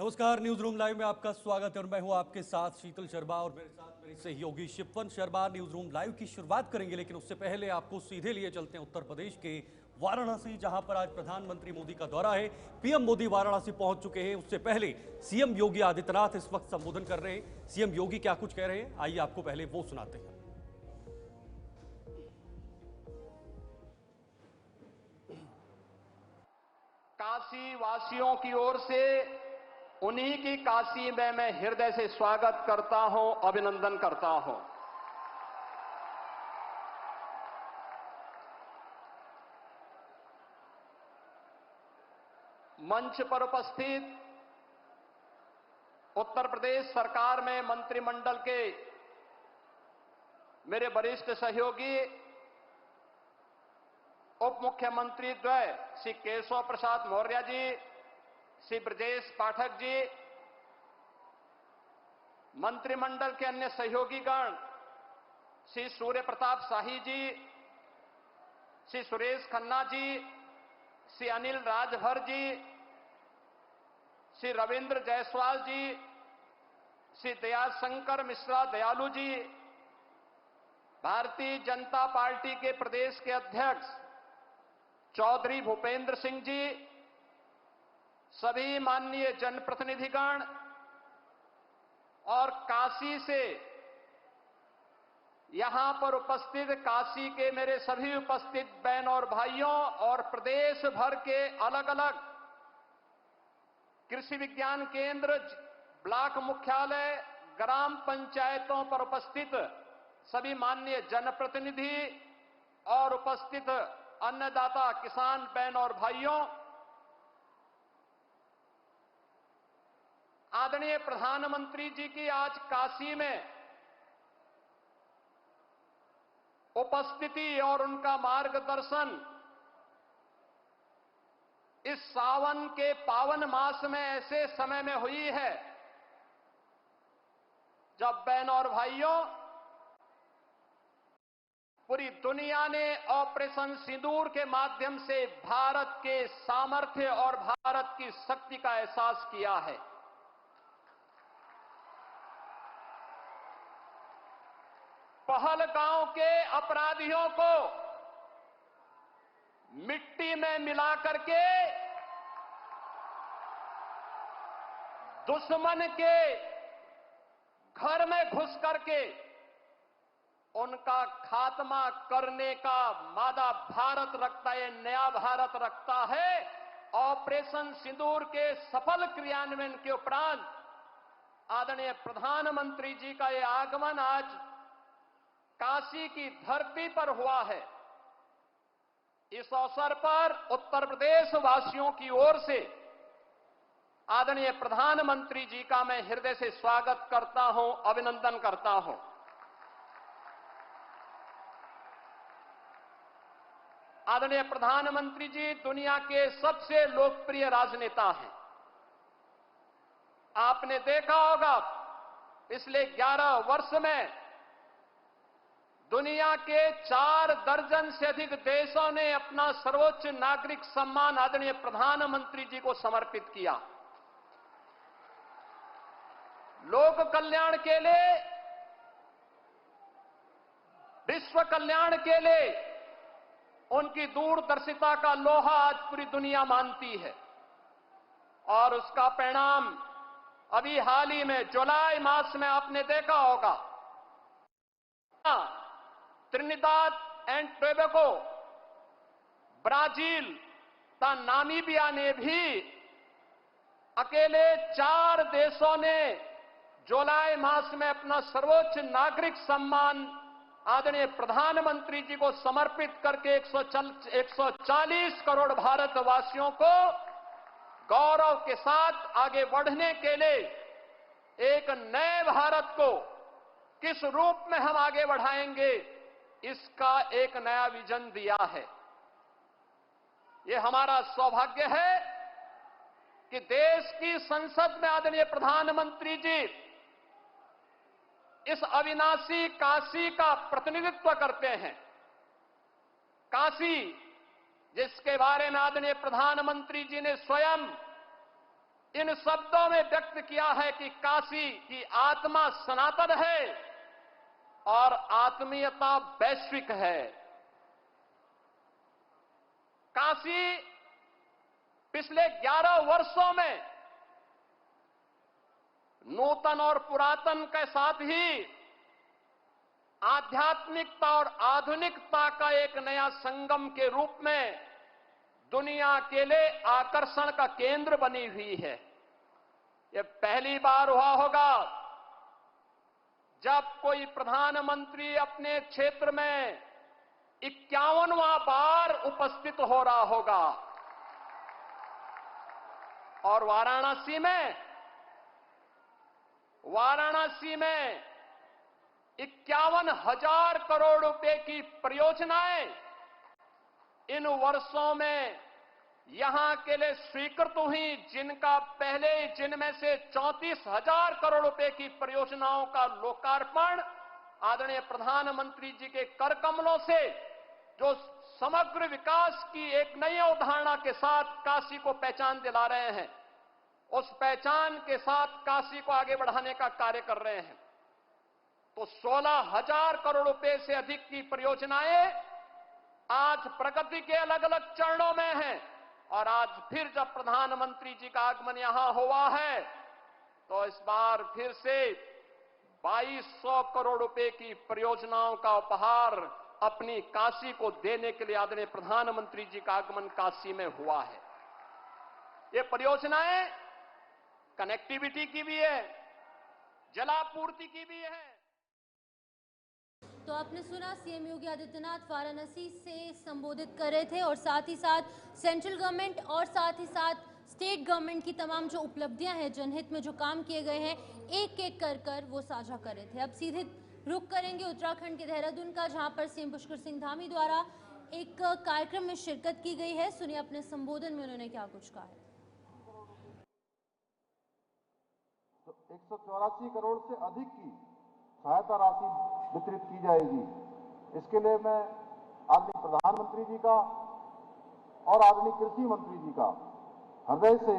नमस्कार, news room live में आपका स्वागत है और मैं हूं आपके साथ शीतल शर्मा और मेरे साथ मेरी सहयोगी शिपवन शर्मा। न्यूज रूम लाइव की शुरुआत करेंगे, लेकिन उससे पहले आपको सीधे लिए चलते हैं उत्तर प्रदेश के वाराणसी, जहां पर आज प्रधानमंत्री मोदी का दौरा है। पीएम मोदी वाराणसी पहुंच चुके हैं। उससे पहले सीएम योगी आदित्यनाथ इस वक्त संबोधन कर रहे हैं। सीएम योगी क्या कुछ कह रहे हैं, आइए आपको पहले वो सुनाते हैं। काशी वासियों की ओर से उन्हीं की काशी में मैं हृदय से स्वागत करता हूं, अभिनंदन करता हूं। मंच पर उपस्थित उत्तर प्रदेश सरकार में मंत्रिमंडल के मेरे वरिष्ठ सहयोगी उप मुख्यमंत्री द्वय श्री केशव प्रसाद मौर्य जी, श्री ब्रजेश पाठक जी, मंत्रिमंडल के अन्य सहयोगीगण श्री सूर्य प्रताप शाही जी, श्री सुरेश खन्ना जी, श्री अनिल राजभर जी, श्री रविंद्र जायसवाल जी, श्री दयाशंकर मिश्रा दयालु जी, भारतीय जनता पार्टी के प्रदेश के अध्यक्ष चौधरी भूपेंद्र सिंह जी, सभी माननीय जनप्रतिनिधिगण और काशी से यहां पर उपस्थित काशी के मेरे सभी उपस्थित बहन और भाइयों और प्रदेश भर के अलग अलग कृषि विज्ञान केंद्र, ब्लॉक मुख्यालय, ग्राम पंचायतों पर उपस्थित सभी माननीय जनप्रतिनिधि और उपस्थित अन्नदाता किसान बहन और भाइयों, आदरणीय प्रधानमंत्री जी की आज काशी में उपस्थिति और उनका मार्गदर्शन इस सावन के पावन मास में ऐसे समय में हुई है जब बहन और भाइयों पूरी दुनिया ने ऑपरेशन सिंदूर के माध्यम से भारत के सामर्थ्य और भारत की शक्ति का एहसास किया है। पहलगांव के अपराधियों को मिट्टी में मिला करके दुश्मन के घर में घुस करके उनका खात्मा करने का मादा भारत रखता है, नया भारत रखता है। ऑपरेशन सिंदूर के सफल क्रियान्वयन के उपरांत आदरणीय प्रधानमंत्री जी का यह आगमन आज काशी की धरती पर हुआ है। इस अवसर पर उत्तर प्रदेश वासियों की ओर से आदरणीय प्रधानमंत्री जी का मैं हृदय से स्वागत करता हूं, अभिनंदन करता हूं। आदरणीय प्रधानमंत्री जी दुनिया के सबसे लोकप्रिय राजनेता हैं। आपने देखा होगा पिछले 11 वर्ष में दुनिया के 4 दर्जन से अधिक देशों ने अपना सर्वोच्च नागरिक सम्मान आदरणीय प्रधानमंत्री जी को समर्पित किया। लोक कल्याण के लिए, विश्व कल्याण के लिए उनकी दूरदर्शिता का लोहा आज पूरी दुनिया मानती है और उसका परिणाम अभी हाल ही में जुलाई मास में आपने देखा होगा। त्रिनिदाद एंड टोबैगो, ब्राजील तथा नामीबिया ने भी अकेले 4 देशों ने जुलाई मास में अपना सर्वोच्च नागरिक सम्मान आदरणीय प्रधानमंत्री जी को समर्पित करके 140 करोड़ भारतवासियों को गौरव के साथ आगे बढ़ने के लिए एक नए भारत को किस रूप में हम आगे बढ़ाएंगे, इसका एक नया विजन दिया है। यह हमारा सौभाग्य है कि देश की संसद में आदरणीय प्रधानमंत्री जी इस अविनाशी काशी का प्रतिनिधित्व करते हैं। काशी जिसके बारे में आदरणीय प्रधानमंत्री जी ने स्वयं इन शब्दों में व्यक्त किया है कि काशी की आत्मा सनातन है और आत्मीयता वैश्विक है। काशी पिछले 11 वर्षों में नूतन और पुरातन के साथ ही आध्यात्मिकता और आधुनिकता का एक नया संगम के रूप में दुनिया के लिए आकर्षण का केंद्र बनी हुई है। यह पहली बार हुआ होगा जब कोई प्रधानमंत्री अपने क्षेत्र में 51वां बार उपस्थित हो रहा होगा और वाराणसी में 51,000 करोड़ रुपए की परियोजनाएं इन वर्षों में यहां के लिए स्वीकृत हुई, जिनका पहले जिनमें से 34,000 करोड़ रुपए की परियोजनाओं का लोकार्पण आदरणीय प्रधानमंत्री जी के कर कमलों से जो समग्र विकास की एक नई अवधारणा के साथ काशी को पहचान दिला रहे हैं, उस पहचान के साथ काशी को आगे बढ़ाने का कार्य कर रहे हैं। तो 16,000 करोड़ रुपए से अधिक की परियोजनाएं आज प्रगति के अलग अलग चरणों में हैं और आज फिर जब प्रधानमंत्री जी का आगमन यहां हुआ है तो इस बार फिर से 2200 करोड़ रुपए की परियोजनाओं का उपहार अपनी काशी को देने के लिए आदरणीय प्रधानमंत्री जी का आगमन काशी में हुआ है। ये परियोजनाएं कनेक्टिविटी की भी है, जलापूर्ति की भी है। तो आपने सुना सीएम योगी आदित्यनाथ वाराणसी से संबोधित कर रहे थे और साथ ही साथ सेंट्रल गवर्नमेंट और साथ ही साथ स्टेट गवर्नमेंट की तमाम जो उपलब्धियां हैं, जनहित में जो काम किए गए हैं, एक एक कर वो साझा कर रहे थे। अब सीधे रुख करेंगे उत्तराखंड के देहरादून का, जहां पर सीएम पुष्कर सिंह धामी द्वारा एक कार्यक्रम में शिरकत की गई है। सुनिए अपने संबोधन में उन्होंने क्या कुछ कहा है। 184 करोड़ से अधिक की सहायता राशि वितरित की जाएगी। इसके लिए मैं आदरणीय प्रधानमंत्री जी का और आदरणीय कृषि मंत्री जी का हृदय से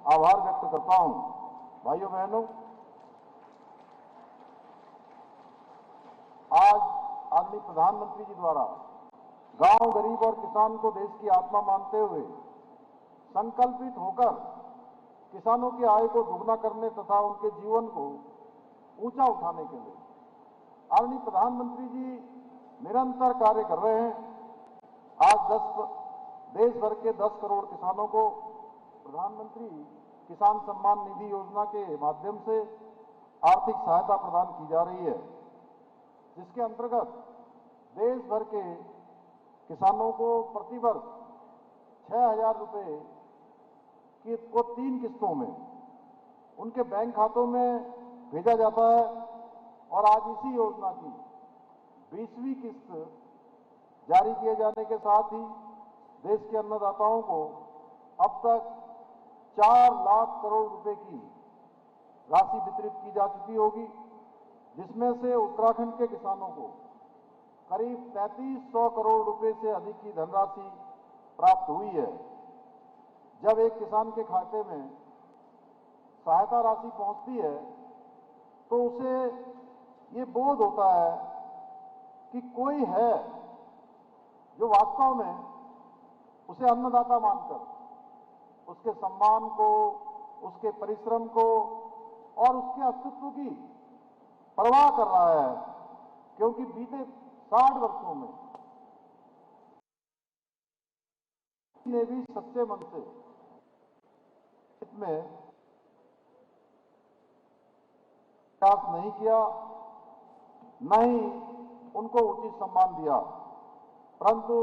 आभार व्यक्त करता हूं। भाइयों बहनों, आज आदरणीय प्रधानमंत्री जी द्वारा गांव, गरीब और किसान को देश की आत्मा मानते हुए संकल्पित होकर किसानों की आय को दुगना करने तथा उनके जीवन को ऊंचा उठाने के लिए आदरणीय प्रधानमंत्री जी निरंतर कार्य कर रहे हैं। आज देश भर के 10 करोड़ किसानों को प्रधानमंत्री किसान सम्मान निधि योजना के माध्यम से आर्थिक सहायता प्रदान की जा रही है, जिसके अंतर्गत देश भर के किसानों को प्रतिवर्ष 6,000 रुपए को 3 किस्तों में उनके बैंक खातों में भेजा जाता है और आज इसी योजना की 20वीं किस्त जारी किए जाने के साथ ही देश के अन्नदाताओं को अब तक 4 लाख करोड़ रुपए की राशि वितरित की जा चुकी होगी, जिसमें से उत्तराखंड के किसानों को करीब 3300 करोड़ रुपए से अधिक की धनराशि प्राप्त हुई है। जब एक किसान के खाते में सहायता राशि पहुंचती है तो उसे ये बोध होता है कि कोई है जो वास्तव में उसे अन्नदाता मानकर उसके सम्मान को, उसके परिश्रम को और उसके अस्तित्व की परवाह कर रहा है, क्योंकि बीते 60 वर्षों में ने भी सच्चे मन से में प्रयास नहीं किया, न ही उनको उचित सम्मान दिया, परंतु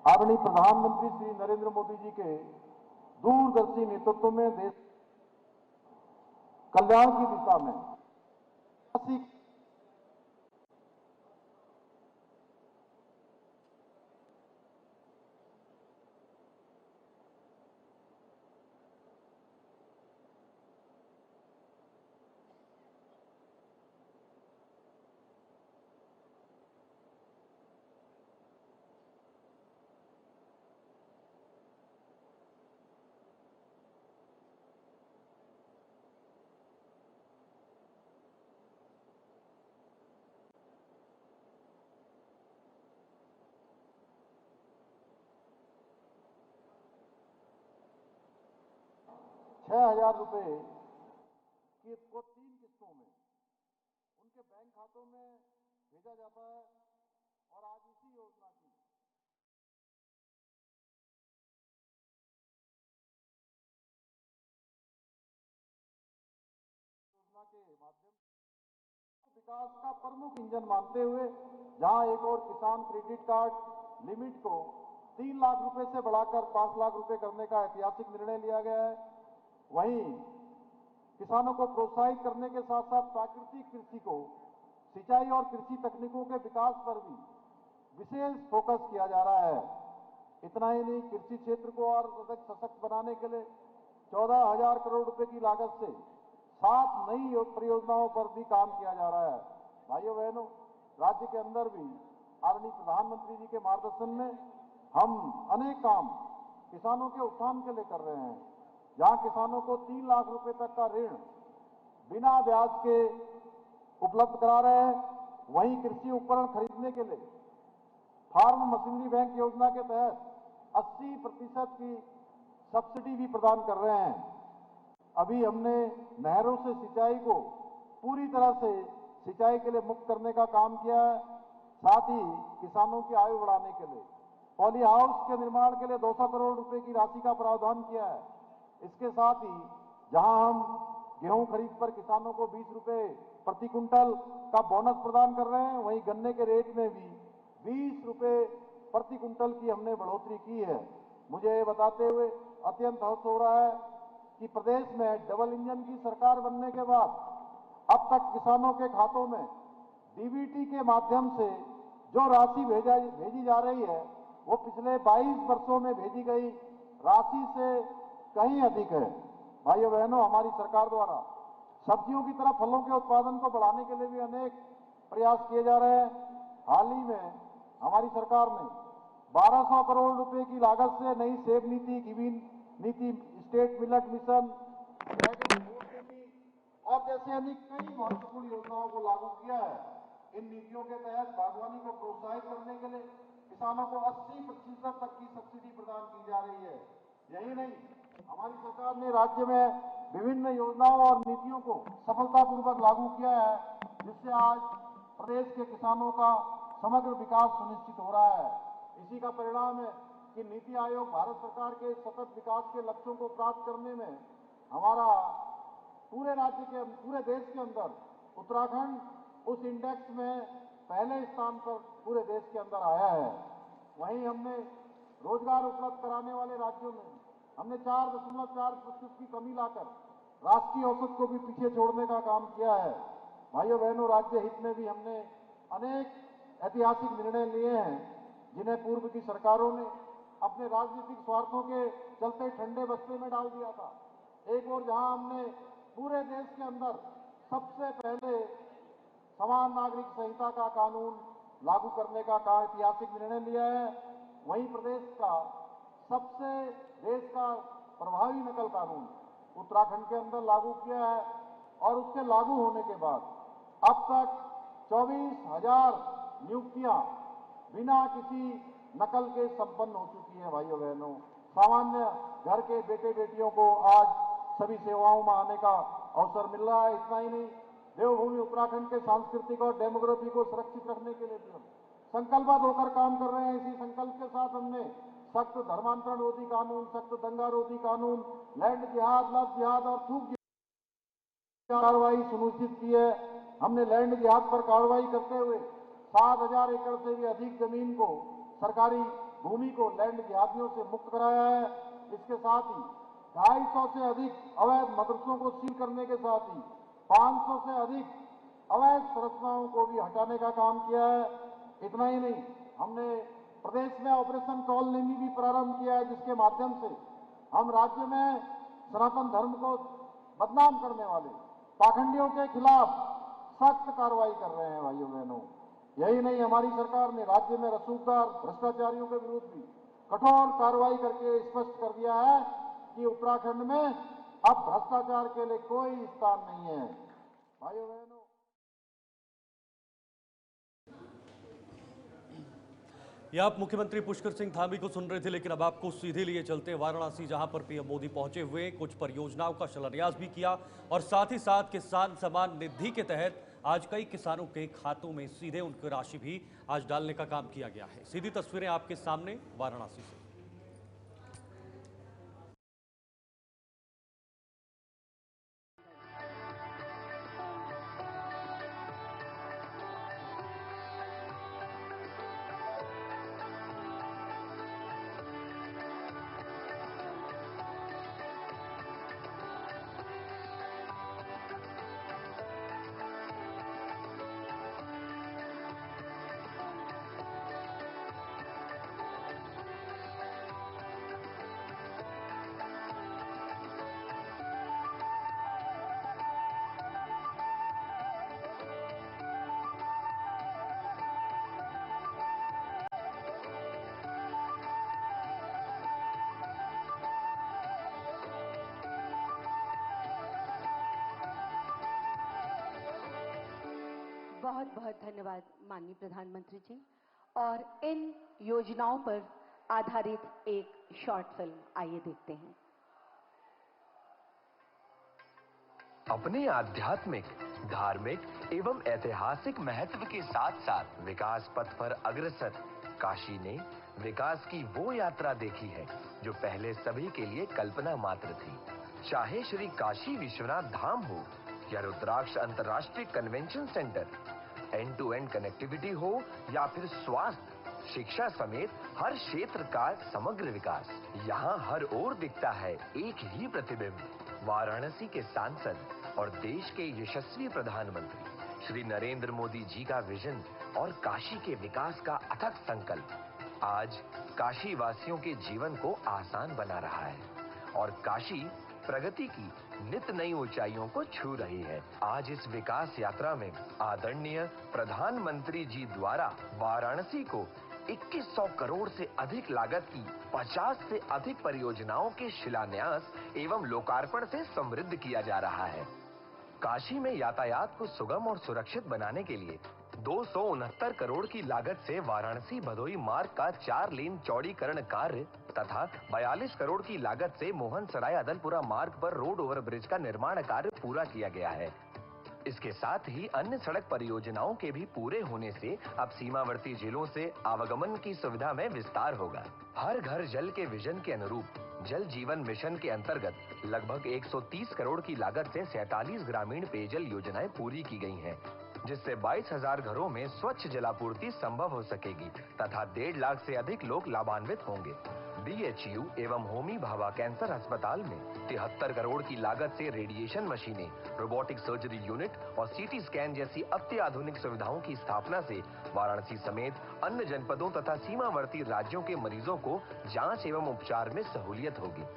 आदरणीय प्रधानमंत्री श्री नरेंद्र मोदी जी के दूरदर्शी नेतृत्व में देश कल्याण की दिशा में 6,000 रुपए को 3 किस्तों में उनके बैंक खातों में भेजा जाता है। और आज इसी योजना के माध्यम विकास का प्रमुख इंजन मानते हुए जहां एक और किसान क्रेडिट कार्ड लिमिट को 3 लाख रुपए से बढ़ाकर 5 लाख रुपए करने का ऐतिहासिक निर्णय लिया गया है, वहीं किसानों को प्रोत्साहित करने के साथ साथ प्राकृतिक कृषि को सिंचाई और कृषि तकनीकों के विकास पर भी विशेष फोकस किया जा रहा है। इतना ही नहीं, कृषि क्षेत्र को और अधिक सशक्त बनाने के लिए 14,000 करोड़ रुपए की लागत से 7 नई परियोजनाओं पर भी काम किया जा रहा है। भाइयों बहनों, राज्य के अंदर भी आदरणीय प्रधानमंत्री जी के मार्गदर्शन में हम अनेक काम किसानों के उत्थान के लिए कर रहे हैं। जहां किसानों को 3 लाख रुपए तक का ऋण बिना ब्याज के उपलब्ध करा रहे हैं, वहीं कृषि उपकरण खरीदने के लिए फार्म मशीनरी बैंक योजना के तहत 80% की सब्सिडी भी प्रदान कर रहे हैं। अभी हमने नहरों से सिंचाई को पूरी तरह से सिंचाई के लिए मुक्त करने का काम किया है। साथ ही किसानों की आयु बढ़ाने के लिए पॉली हाउस के निर्माण के लिए 200 करोड़ रुपए की राशि का प्रावधान किया है। इसके साथ ही जहां हम गेहूं खरीद पर किसानों को 20 रुपए प्रति क्विंटल का बोनस प्रदान कर रहे हैं, वहीं गन्ने के रेट में भी 20 रुपए प्रति क्विंटल की हमने बढ़ोतरी की है। मुझे ये बताते हुए अत्यंत हर्ष हो रहा है कि प्रदेश में डबल इंजन की सरकार बनने के बाद अब तक किसानों के खातों में डीबीटी के माध्यम से जो राशि भेजी जा रही है वो पिछले 22 वर्षों में भेजी गई राशि से कहीं अधिक है। भाइयों बहनों, हमारी सरकार द्वारा सब्जियों की तरह फलों के उत्पादन को बढ़ाने के लिए भी अनेक प्रयास किए जा रहे हैं। हाल ही में हमारी सरकार ने 1200 करोड़ रुपए की लागत से नई सेब नीति, कीवी नीति, स्टेट मिलेट मिशन और जैसे अनेक कई महत्वपूर्ण योजनाओं को लागू किया है। इन नीतियों के तहत बागवानी को प्रोत्साहित करने के लिए किसानों को 80% तक की सब्सिडी प्रदान की जा रही है। यही नहीं, हमारी सरकार ने राज्य में विभिन्न योजनाओं और नीतियों को सफलतापूर्वक लागू किया है, जिससे आज प्रदेश के किसानों का समग्र विकास सुनिश्चित हो रहा है। इसी का परिणाम है कि नीति आयोग भारत सरकार के सतत विकास के लक्ष्यों को प्राप्त करने में हमारा पूरे देश के अंदर उत्तराखंड उस इंडेक्स में पहले स्थान पर पूरे देश के अंदर आया है। वहीं हमने रोजगार उपलब्ध कराने वाले राज्यों में हमने 4.4% की कमी लाकर राष्ट्रीय औसत को भी पीछे छोड़ने का काम किया है। भाइयों बहनों, राज्य हित में भी हमने अनेक ऐतिहासिक निर्णय लिए हैं, जिन्हें पूर्व की सरकारों ने अपने राजनीतिक स्वार्थों के चलते ठंडे बस्ते में डाल दिया था। एक और जहां हमने पूरे देश के अंदर सबसे पहले समान नागरिक संहिता का कानून लागू करने का ऐतिहासिक निर्णय लिया है, वहीं प्रदेश का सबसे देश का प्रभावी नकल कानून उत्तराखंड के अंदर लागू किया है। और उसके लागू होने के बाद अब तक 24,000 नियुक्तियां बिना किसी नकल के संपन्न हो चुकी है। भाइयों बहनों, सामान्य घर के बेटे बेटियों को आज सभी सेवाओं में आने का अवसर मिल रहा है। इतना ही नहीं, देवभूमि उत्तराखंड के सांस्कृतिक और डेमोग्राफी को सुरक्षित रखने के लिए भी हम संकल्पबद्ध होकर काम कर रहे हैं। इसी संकल्प के साथ हमने सख्त धर्मांतरण रोधी कानून, सख्त दंगा रोधी कानून, लैंड जिहाद, लव जिहाद और थूक कार्रवाई सुनिश्चित की है। हमने लैंड जिहाद पर कार्रवाई करते हुए 7,000 एकड़ से भी अधिक जमीन को, सरकारी भूमि को लैंड जिहादियों से मुक्त कराया है। इसके साथ ही 250 से अधिक अवैध मदरसों को सील करने के साथ ही 500 से अधिक अवैध संरचनाओं को भी हटाने का काम किया है। इतना ही नहीं, हमने प्रदेश में ऑपरेशन टॉल नेमी भी प्रारंभ किया है, जिसके माध्यम से हम राज्य में सनातन धर्म को बदनाम करने वाले पाखंडियों के खिलाफ सख्त कार्रवाई कर रहे हैं। भाइयों बहनों, यही नहीं, हमारी सरकार ने राज्य में रसूखदार भ्रष्टाचारियों के विरुद्ध भी कठोर कार्रवाई करके स्पष्ट कर दिया है कि उत्तराखंड में अब भ्रष्टाचार के लिए कोई स्थान नहीं है। भाइयों बहनों, ये आप मुख्यमंत्री पुष्कर सिंह धामी को सुन रहे थे, लेकिन अब आपको सीधे लिए चलते वाराणसी, जहां पर पीएम मोदी पहुंचे हुए कुछ परियोजनाओं का शिलान्यास भी किया और साथ ही साथ किसान सम्मान निधि के तहत आज कई किसानों के खातों में सीधे उनकी राशि भी आज डालने का काम किया गया है। सीधी तस्वीरें आपके सामने वाराणसी से। बहुत बहुत धन्यवाद माननीय प्रधानमंत्री जी। और इन योजनाओं पर आधारित एक शॉर्ट फिल्म आइए देखते हैं। अपने आध्यात्मिक, धार्मिक एवं ऐतिहासिक महत्व के साथ साथ विकास पथ पर अग्रसर काशी ने विकास की वो यात्रा देखी है जो पहले सभी के लिए कल्पना मात्र थी। चाहे श्री काशी विश्वनाथ धाम हो या रुद्राक्ष अंतर्राष्ट्रीय convention centre, end to end connectivity हो या फिर स्वास्थ्य, शिक्षा समेत हर क्षेत्र का समग्र विकास, यहाँ हर ओर दिखता है एक ही प्रतिबिंब, वाराणसी के सांसद और देश के यशस्वी प्रधानमंत्री श्री नरेंद्र मोदी जी का विजन और काशी के विकास का अथक संकल्प आज काशी वासियों के जीवन को आसान बना रहा है और काशी प्रगति की नित नई ऊंचाइयों को छू रही है। आज इस विकास यात्रा में आदरणीय प्रधानमंत्री जी द्वारा वाराणसी को 2100 करोड़ से अधिक लागत की 50 से अधिक परियोजनाओं के शिलान्यास एवं लोकार्पण से समृद्ध किया जा रहा है। काशी में यातायात को सुगम और सुरक्षित बनाने के लिए 269 करोड़ की लागत से वाराणसी भदोई मार्ग का 4 लेन चौड़ीकरण कार्य तथा 42 करोड़ की लागत से मोहन सराय अदलपुरा मार्ग पर रोड ओवरब्रिज का निर्माण कार्य पूरा किया गया है। इसके साथ ही अन्य सड़क परियोजनाओं के भी पूरे होने से अब सीमावर्ती जिलों से आवागमन की सुविधा में विस्तार होगा। हर घर जल के विजन के अनुरूप जल जीवन मिशन के अंतर्गत लगभग 130 करोड़ की लागत से 47 ग्रामीण पेयजल योजनाएं पूरी की गई हैं, जिससे 22,000 घरों में स्वच्छ जलापूर्ति संभव हो सकेगी तथा 1.5 लाख से अधिक लोग लाभान्वित होंगे। BHU एवं होमी भाभा कैंसर अस्पताल में 73 करोड़ की लागत से रेडिएशन मशीनें, रोबोटिक सर्जरी यूनिट और CT स्कैन जैसी अत्याधुनिक सुविधाओं की स्थापना से वाराणसी समेत अन्य जनपदों तथा सीमावर्ती राज्यों के मरीजों को जांच एवं उपचार में सहूलियत होगी।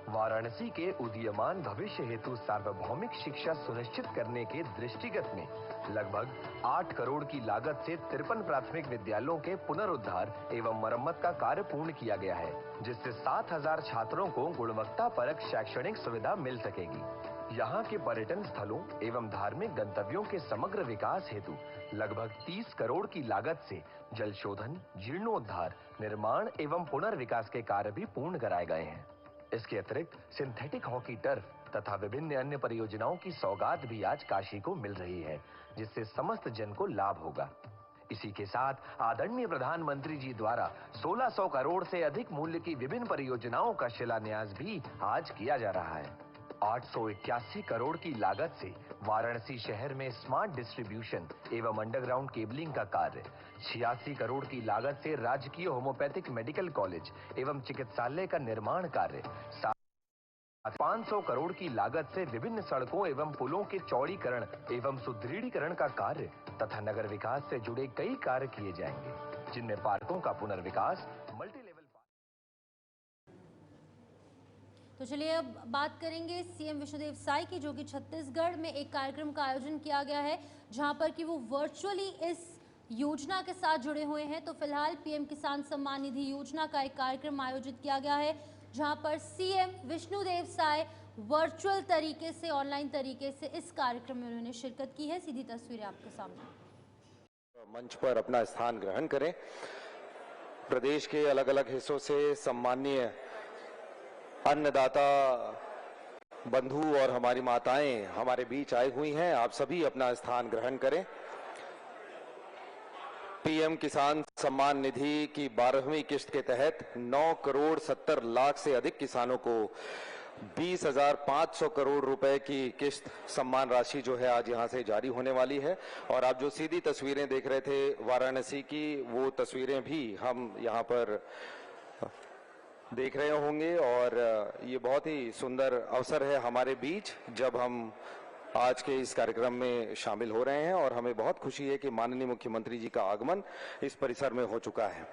वाराणसी के उदीयमान भविष्य हेतु सार्वभौमिक शिक्षा सुनिश्चित करने के दृष्टिगत में लगभग 8 करोड़ की लागत से 53 प्राथमिक विद्यालयों के पुनरुद्धार एवं मरम्मत का कार्य पूर्ण किया गया है, जिससे 7,000 छात्रों को गुणवत्ता परक शैक्षणिक सुविधा मिल सकेगी। यहाँ के पर्यटन स्थलों एवं धार्मिक गंतव्यों के समग्र विकास हेतु लगभग 30 करोड़ की लागत से जल शोधन, जीर्णोद्धार, निर्माण एवं पुनर्विकास के कार्य भी पूर्ण कराए गए हैं। इसके अतिरिक्त सिंथेटिक हॉकी टर्फ तथा विभिन्न अन्य परियोजनाओं की सौगात भी आज काशी को मिल रही है, जिससे समस्त जन को लाभ होगा। इसी के साथ आदरणीय प्रधानमंत्री जी द्वारा 1600 करोड़ से अधिक मूल्य की विभिन्न परियोजनाओं का शिलान्यास भी आज किया जा रहा है। 881 करोड़ की लागत से वाराणसी शहर में स्मार्ट डिस्ट्रीब्यूशन एवं अंडरग्राउंड केबलिंग का कार्य, 86 करोड़ की लागत से राजकीय होम्योपैथिक मेडिकल कॉलेज एवं चिकित्सालय का निर्माण कार्य, 500 करोड़ की लागत से विभिन्न सड़कों एवं पुलों के चौड़ीकरण एवं सुदृढ़ीकरण का कार्य तथा नगर विकास से जुड़े कई कार्य किए जाएंगे, जिनमें पार्कों का पुनर्विकास, मल्टीलेवल। तो चलिए अब बात करेंगे सीएम विष्णुदेव साय की, जो कि छत्तीसगढ़ में एक कार्यक्रम का आयोजन किया गया है, जहां पर कि वो वर्चुअली इस योजना के साथ जुड़े हुए हैं। तो फिलहाल पीएम किसान सम्मान निधि योजना का एक कार्यक्रम आयोजित किया गया है, जहां पर सीएम विष्णुदेव साय वर्चुअल तरीके से, ऑनलाइन तरीके से इस कार्यक्रम में उन्होंने शिरकत की है। सीधी तस्वीरें आपके सामने। मंच पर अपना स्थान ग्रहण करें। प्रदेश के अलग अलग हिस्सों से सम्माननीय अन्नदाता बंधु और हमारी माताएं हमारे बीच आई हुई हैं। आप सभी अपना स्थान ग्रहण करें। पीएम किसान सम्मान निधि की 12वीं किस्त के तहत 9 करोड़ 70 लाख से अधिक किसानों को 20,500 करोड़ रुपए की किस्त सम्मान राशि जो है आज यहां से जारी होने वाली है। और आप जो सीधी तस्वीरें देख रहे थे वाराणसी की, वो तस्वीरें भी हम यहां पर देख रहे होंगे। और ये बहुत ही सुंदर अवसर है हमारे बीच जब हम आज के इस कार्यक्रम में शामिल हो रहे हैं और हमें बहुत खुशी है कि माननीय मुख्यमंत्री जी का आगमन इस परिसर में हो चुका है।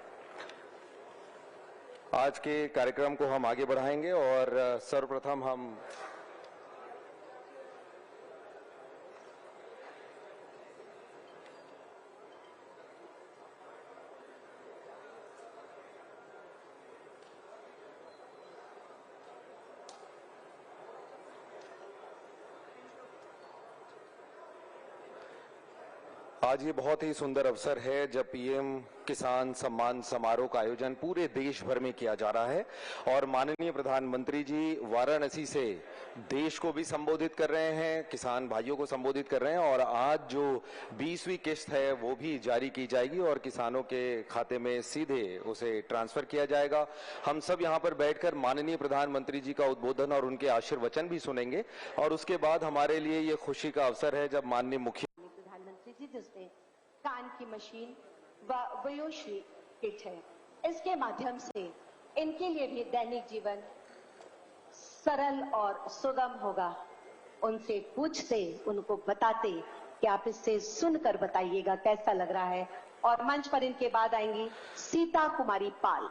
आज के कार्यक्रम को हम आगे बढ़ाएंगे और सर्वप्रथम हम आज ये बहुत ही सुंदर अवसर है जब पीएम किसान सम्मान समारोह का आयोजन पूरे देश भर में किया जा रहा है और माननीय प्रधानमंत्री जी वाराणसी से देश को भी संबोधित कर रहे हैं, किसान भाइयों को संबोधित कर रहे हैं। और आज जो 20वीं किस्त है वो भी जारी की जाएगी और किसानों के खाते में सीधे उसे ट्रांसफर किया जाएगा। हम सब यहाँ पर बैठकर माननीय प्रधानमंत्री जी का उद्बोधन और उनके आशीर्वचन भी सुनेंगे और उसके बाद हमारे लिए ये खुशी का अवसर है जब माननीय प्रधानमंत्री जी जिसमें कान की मशीन व वयोश्री किट है, इसके माध्यम से इनके लिए भी दैनिक जीवन सरल और सुगम होगा। उनसे पूछते, उनको बताते कि आप इससे सुनकर बताइएगा कैसा लग रहा है। और मंच पर इनके बाद आएंगी सीता कुमारी पाल।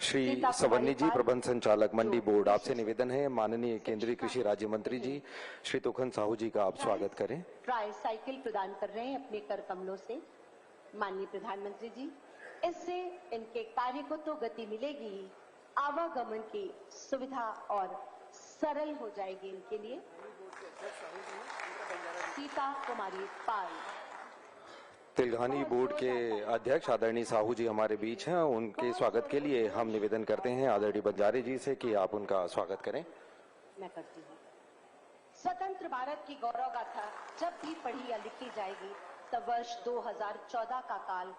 श्री सवर्णी जी, प्रबंध संचालक मंडी बोर्ड, आपसे निवेदन है माननीय केंद्रीय कृषि राज्य मंत्री जी श्री तुखन साहू जी का आप स्वागत करें। ट्राई साइकिल प्रदान कर रहे हैं अपने कर कमलों से माननीय प्रधानमंत्री जी। इससे इनके कार्य को तो गति मिलेगी, आवागमन की सुविधा और सरल हो जाएगी इनके लिए। सीता कुमारी पाल। तिलघानी बोर्ड के अध्यक्ष आदरणीय साहू जी हमारे बीच हैं। उनके स्वागत के लिए हम निवेदन करते हैं आदरणीय बंजारे जी से कि आप उनका स्वागत करें। मैं करती हूँ। स्वतंत्र भारत की गौरव गाथा जब भी पढ़ी या लिखी जाएगी तब वर्ष 2014 का काल।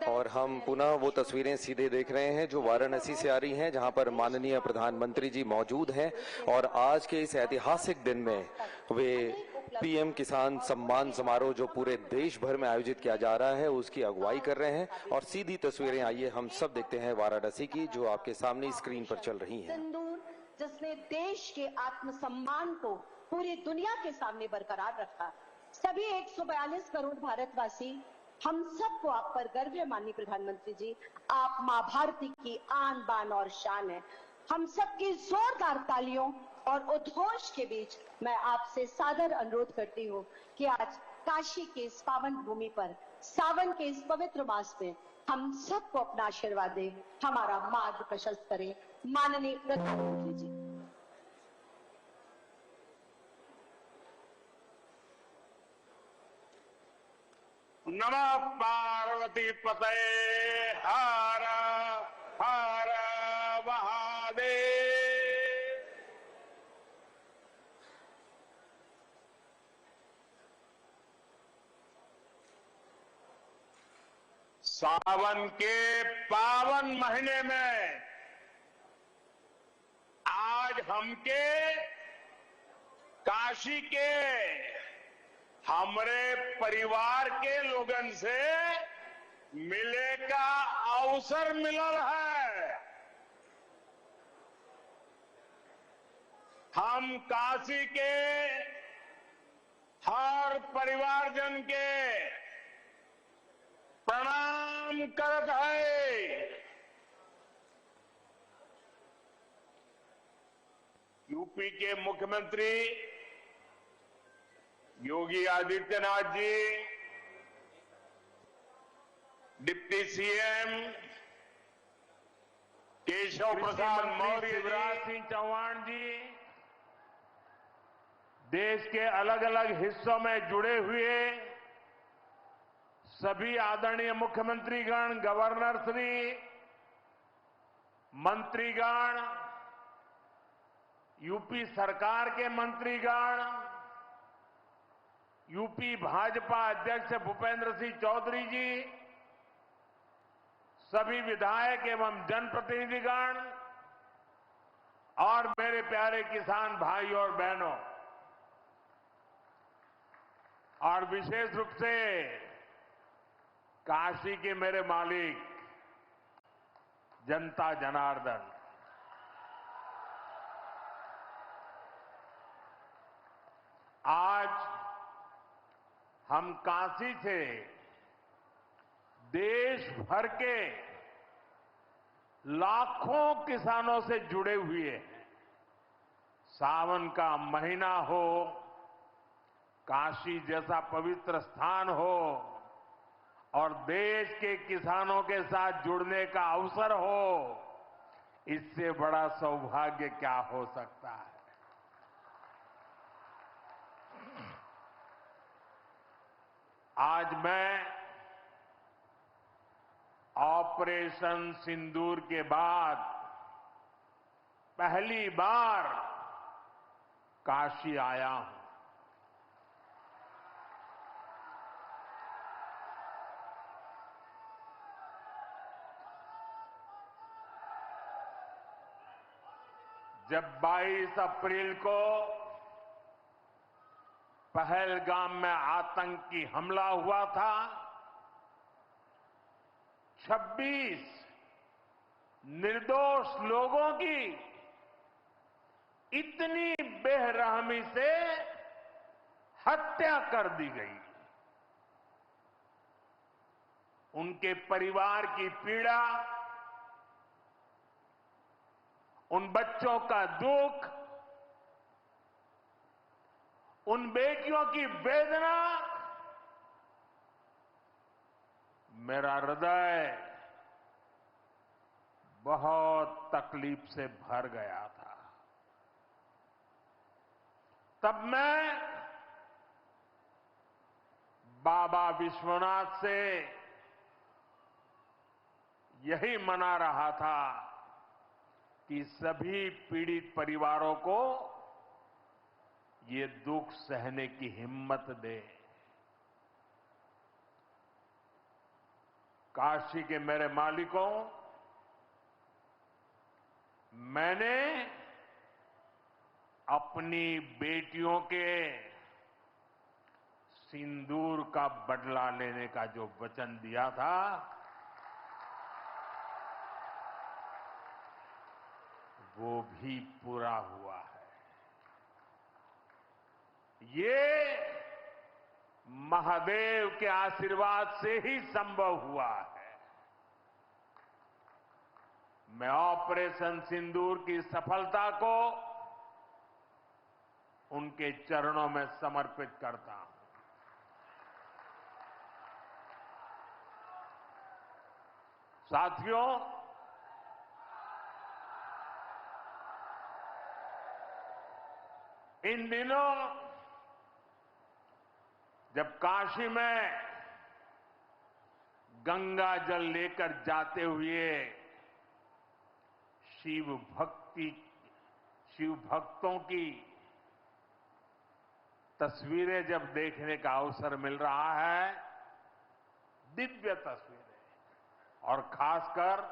और हम पुनः वो तस्वीरें सीधे देख रहे हैं जो वाराणसी से आ रही हैं, जहां पर माननीय प्रधानमंत्री जी मौजूद हैं और आज के इस ऐतिहासिक दिन में वे पीएम किसान सम्मान समारोह जो पूरे देश भर में आयोजित किया जा रहा है उसकी अगुवाई कर रहे हैं। और सीधी तस्वीरें आइए हम सब देखते हैं वाराणसी की जो आपके सामने स्क्रीन पर चल रही हैं। सिंदूर जिसने देश के आत्मसम्मान को पूरी दुनिया के सामने बरकरार रखा। सभी 142 करोड़ भारतवासी, हम सबको आप पर गर्व है माननीय प्रधानमंत्री जी। आप मां भारती की आन बान और शान है। हम सबकी जोरदार तालियों और उद्घोष के बीच मैं आपसे सादर अनुरोध करती हूँ कि आज काशी के इस पावन भूमि पर सावन के इस पवित्र मास में हम सबको अपना आशीर्वाद दें, हमारा मार्ग प्रशस्त करें माननीय प्रधानमंत्री जी। नमः पार्वती पते हर हर महादेव। सावन के पावन महीने में आज हमके काशी के हमरे परिवार के लोगन से मिले का अवसर मिलल है। हम काशी के हर परिवारजन के प्रणाम करत है। यूपी के मुख्यमंत्री योगी आदित्यनाथ जी, डिप्टी सीएम केशव प्रसाद मौर्य, शिवराज सिंह चौहान जी, देश के अलग अलग हिस्सों में जुड़े हुए सभी आदरणीय मुख्यमंत्रीगण, गवर्नर श्री, मंत्रीगण, यूपी सरकार के मंत्रीगण, यूपी भाजपा अध्यक्ष भूपेंद्र सिंह चौधरी जी, सभी विधायक एवं जनप्रतिनिधिगण और मेरे प्यारे किसान भाई और बहनों, और विशेष रूप से काशी के मेरे मालिक जनता जनार्दन, आज हम काशी से देश भर के लाखों किसानों से जुड़े हुए हैं। सावन का महीना हो, काशी जैसा पवित्र स्थान हो और देश के किसानों के साथ जुड़ने का अवसर हो, इससे बड़ा सौभाग्य क्या हो सकता है। आज मैं ऑपरेशन सिंदूर के बाद पहली बार काशी आया हूं। जब 22 अप्रैल को पहलगाम में आतंकी हमला हुआ था, 26 निर्दोष लोगों की इतनी बेरहमी से हत्या कर दी गई। उनके परिवार की पीड़ा, उन बच्चों का दुख, उन बेटियों की वेदना, मेरा हृदय बहुत तकलीफ से भर गया था। तब मैं बाबा विश्वनाथ से यही मना रहा था कि सभी पीड़ित परिवारों को ये दुख सहने की हिम्मत दे। काशी के मेरे मालिकों, मैंने अपनी बेटियों के सिंदूर का बदला लेने का जो वचन दिया था, वो भी पूरा हुआ है। ये महादेव के आशीर्वाद से ही संभव हुआ है। मैं ऑपरेशन सिंदूर की सफलता को उनके चरणों में समर्पित करता हूं। साथियों, इन दिनों जब काशी में गंगा जल लेकर जाते हुए शिव भक्तों की तस्वीरें जब देखने का अवसर मिल रहा है, दिव्य तस्वीरें, और खासकर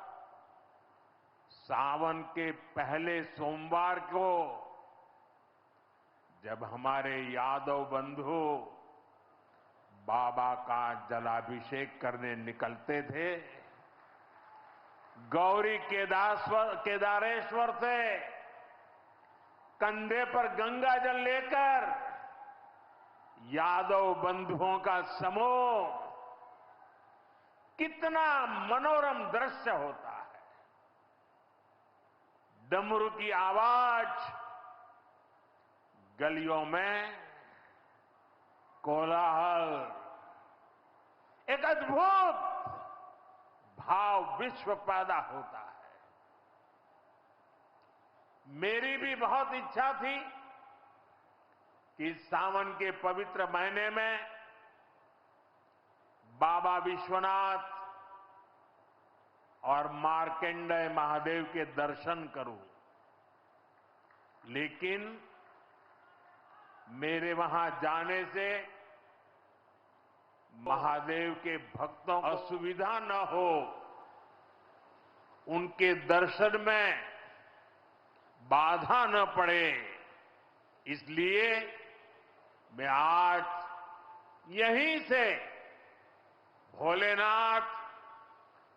सावन के पहले सोमवार को जब हमारे यादव बंधु बाबा का जलाभिषेक करने निकलते थे, गौरी केदारेश्वर से कंधे पर गंगा जल लेकर यादव बंधुओं का समूह, कितना मनोरम दृश्य होता है। डमरू की आवाज, गलियों में कोलाहल, एक अद्भुत भाव विश्व पैदा होता है। मेरी भी बहुत इच्छा थी कि सावन के पवित्र महीने में बाबा विश्वनाथ और मार्कंडेय महादेव के दर्शन करूं, लेकिन मेरे वहां जाने से महादेव के भक्तों को असुविधा न हो, उनके दर्शन में बाधा न पड़े, इसलिए मैं आज यहीं से भोलेनाथ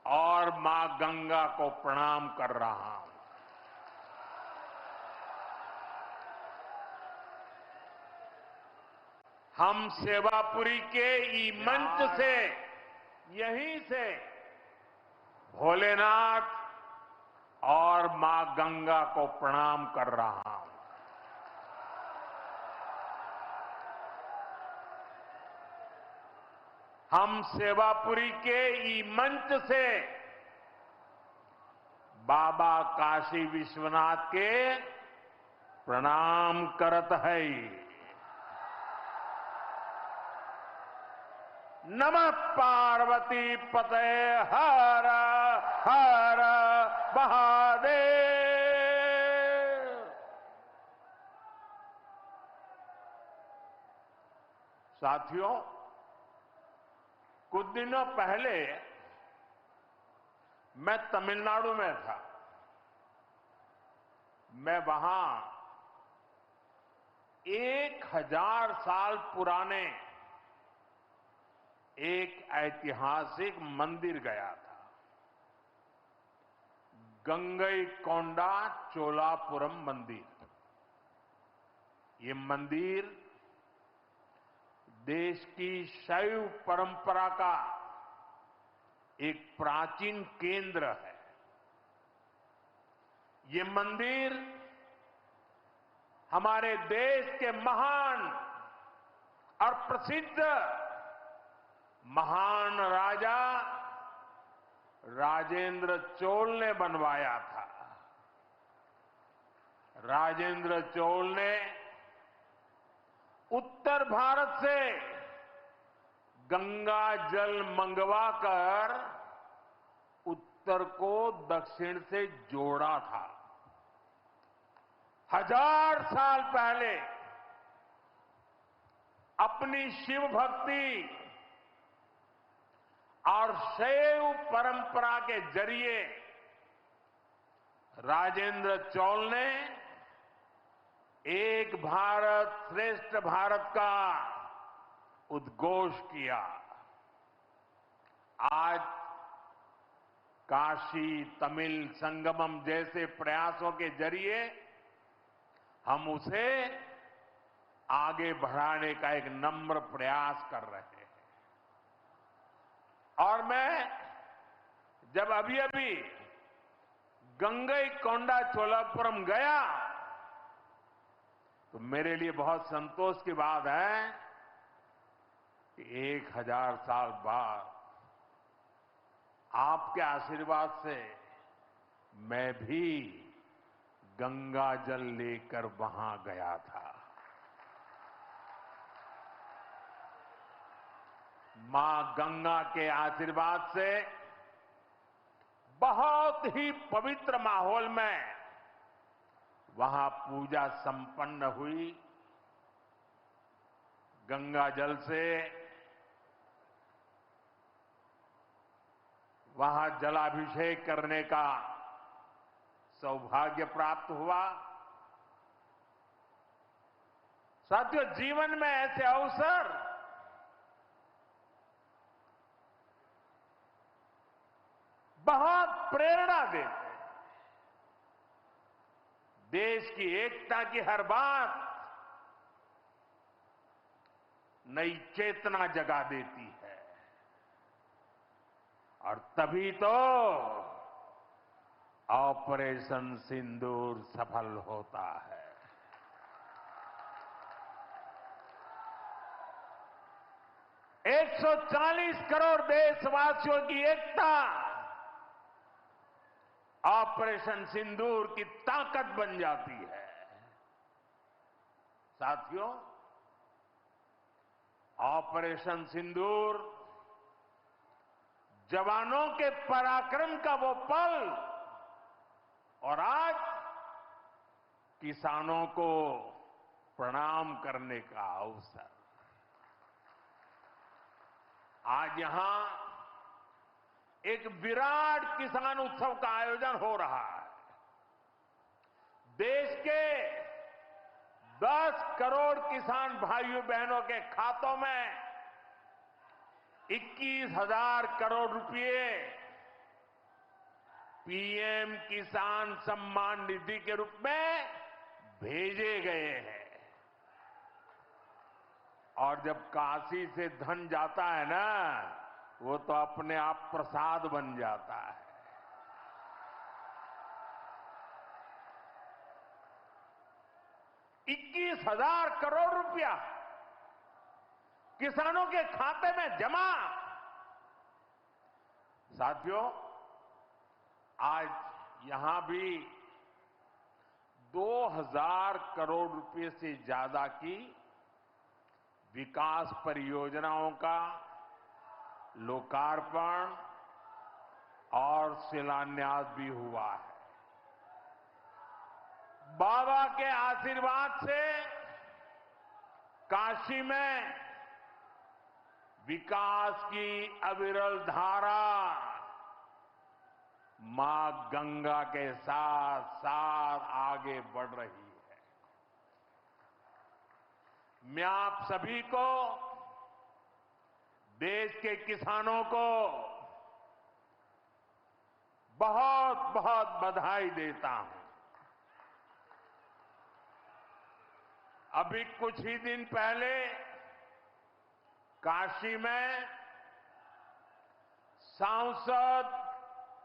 और मां गंगा को प्रणाम कर रहा हूं। हम सेवापुरी के ई मंच से यहीं से भोलेनाथ और मां गंगा को प्रणाम कर रहा हूं। हम सेवापुरी के ई मंच से बाबा काशी विश्वनाथ के प्रणाम करत है। नमः पार्वती पते हर हर महादेव। साथियों, कुछ दिनों पहले मैं तमिलनाडु में था। मैं वहां 1000 साल पुराने एक ऐतिहासिक मंदिर गया था, गंगईकोंडा चोलापुरम मंदिर। ये मंदिर देश की शैव परंपरा का एक प्राचीन केंद्र है। ये मंदिर हमारे देश के महान और प्रसिद्ध महान राजा राजेंद्र चोल ने बनवाया था। राजेंद्र चोल ने उत्तर भारत से गंगा जल मंगवाकर उत्तर को दक्षिण से जोड़ा था। 1000 साल पहले अपनी शिव भक्ति और शैव परंपरा के जरिए राजेंद्र चोल ने एक भारत श्रेष्ठ भारत का उद्घोष किया। आज काशी तमिल संगमम जैसे प्रयासों के जरिए हम उसे आगे बढ़ाने का एक नम्र प्रयास कर रहे हैं। और मैं जब अभी गंगईकोंडा चोलापुरम गया तो मेरे लिए बहुत संतोष की बात है कि 1000 साल बाद आपके आशीर्वाद से मैं भी गंगा जल लेकर वहां गया था। मां गंगा के आशीर्वाद से बहुत ही पवित्र माहौल में वहां पूजा संपन्न हुई। गंगा जल से वहां जलाभिषेक करने का सौभाग्य प्राप्त हुआ। साथियों, जीवन में ऐसे अवसर बहुत प्रेरणा देते हैं। देश की एकता की हर बात नई चेतना जगा देती है और तभी तो ऑपरेशन सिंदूर सफल होता है। 140 करोड़ देशवासियों की एकता ऑपरेशन सिंदूर की ताकत बन जाती है। साथियों, ऑपरेशन सिंदूर जवानों के पराक्रम का वो पल और आज किसानों को प्रणाम करने का अवसर। आज यहां एक विराट किसान उत्सव का आयोजन हो रहा है। देश के 10 करोड़ किसान भाइयों बहनों के खातों में 21,000 करोड़ रुपए पीएम किसान सम्मान निधि के रूप में भेजे गए हैं। और जब काशी से धन जाता है ना, वो तो अपने आप प्रसाद बन जाता है। ₹21,000 करोड़ रुपया किसानों के खाते में जमा। साथियों, आज यहां भी 2,000 करोड़ रुपए से ज्यादा की विकास परियोजनाओं का लोकार्पण और शिलान्यास भी हुआ है। बाबा के आशीर्वाद से काशी में विकास की अविरल धारा मां गंगा के साथ साथ आगे बढ़ रही है। मैं आप सभी को, देश के किसानों को बहुत बहुत बधाई देता हूं। अभी कुछ ही दिन पहले काशी में सांसद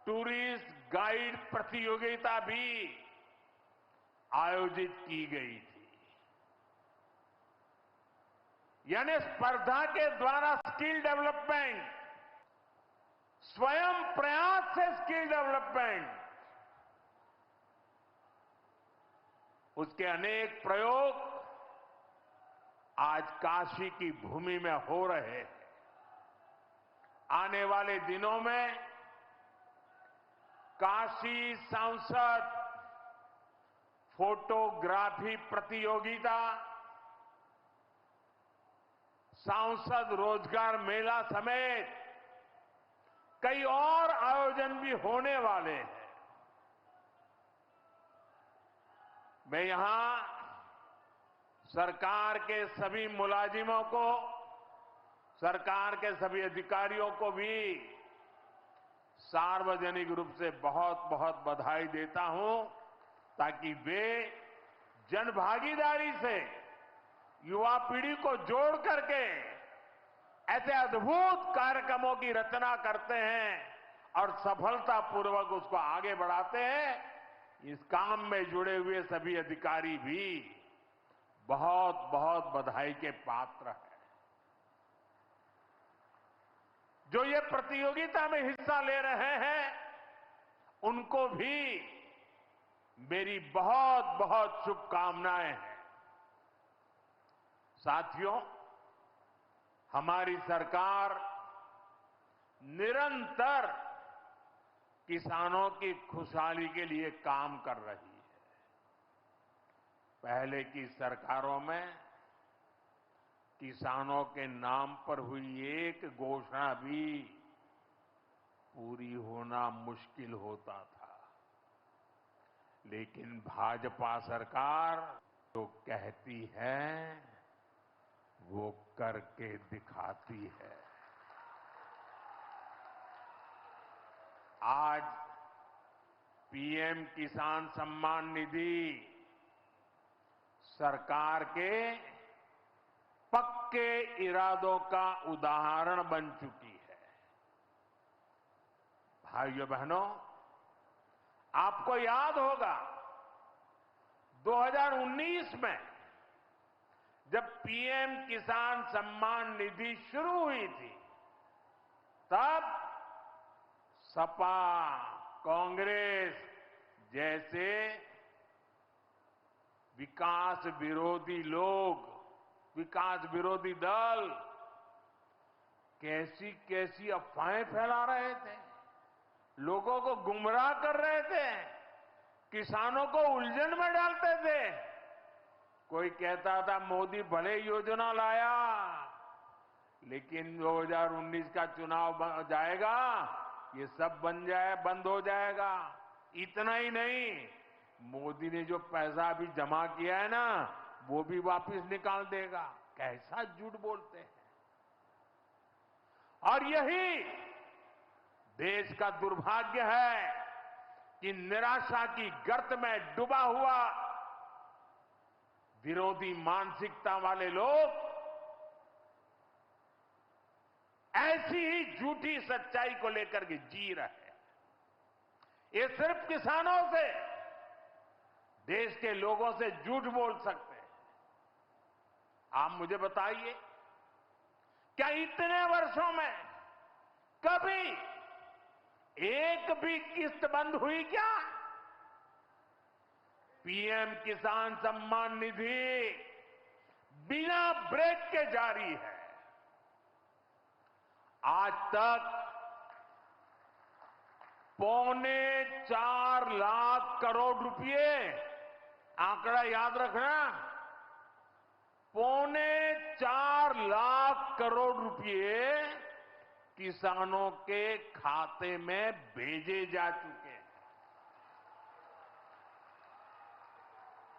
टूरिस्ट गाइड प्रतियोगिता भी आयोजित की गई थी। यानी स्पर्धा के द्वारा स्किल डेवलपमेंट, स्वयं प्रयास से स्किल डेवलपमेंट, उसके अनेक प्रयोग आज काशी की भूमि में हो रहे हैं। आने वाले दिनों में काशी सांसद फोटोग्राफी प्रतियोगिता, सांसद रोजगार मेला समेत कई और आयोजन भी होने वाले हैं। मैं यहां सरकार के सभी मुलाजिमों को, सरकार के सभी अधिकारियों को भी सार्वजनिक रूप से बहुत बहुत बधाई देता हूं, ताकि वे जनभागीदारी से युवा पीढ़ी को जोड़ करके ऐसे अद्भुत कार्यक्रमों की रचना करते हैं और सफलतापूर्वक उसको आगे बढ़ाते हैं। इस काम में जुड़े हुए सभी अधिकारी भी बहुत बहुत बधाई के पात्र हैं। जो ये प्रतियोगिता में हिस्सा ले रहे हैं, उनको भी मेरी बहुत बहुत शुभकामनाएं हैं। साथियों, हमारी सरकार निरंतर किसानों की खुशहाली के लिए काम कर रही है। पहले की सरकारों में किसानों के नाम पर हुई एक घोषणा भी पूरी होना मुश्किल होता था। लेकिन भाजपा सरकार जो कहती है वो करके दिखाती है। आज पीएम किसान सम्मान निधि सरकार के पक्के इरादों का उदाहरण बन चुकी है। भाइयों बहनों, आपको याद होगा 2019 में जब पीएम किसान सम्मान निधि शुरू हुई थी, तब सपा, कांग्रेस जैसे विकास विरोधी लोग, विकास विरोधी दल कैसी कैसी अफवाहें फैला रहे थे, लोगों को गुमराह कर रहे थे, किसानों को उलझन में डालते थे। कोई कहता था मोदी भले योजना लाया, लेकिन 2019 का चुनाव जाएगा, ये सब बंद हो जाएगा। इतना ही नहीं, मोदी ने जो पैसा अभी जमा किया है ना, वो भी वापस निकाल देगा। कैसा झूठ बोलते हैं। और यही देश का दुर्भाग्य है कि निराशा की गर्त में डूबा हुआ विरोधी मानसिकता वाले लोग ऐसी ही झूठी सच्चाई को लेकर के जी रहे हैं। ये सिर्फ किसानों से, देश के लोगों से झूठ बोल सकते हैं। आप मुझे बताइए, क्या इतने वर्षों में कभी एक भी किस्त बंद हुई क्या? पीएम किसान सम्मान निधि बिना ब्रेक के जारी है। आज तक 4.25 लाख करोड़ रुपए, आंकड़ा याद रखना, 4.25 लाख करोड़ रुपए किसानों के खाते में भेजे जा चुके हैं।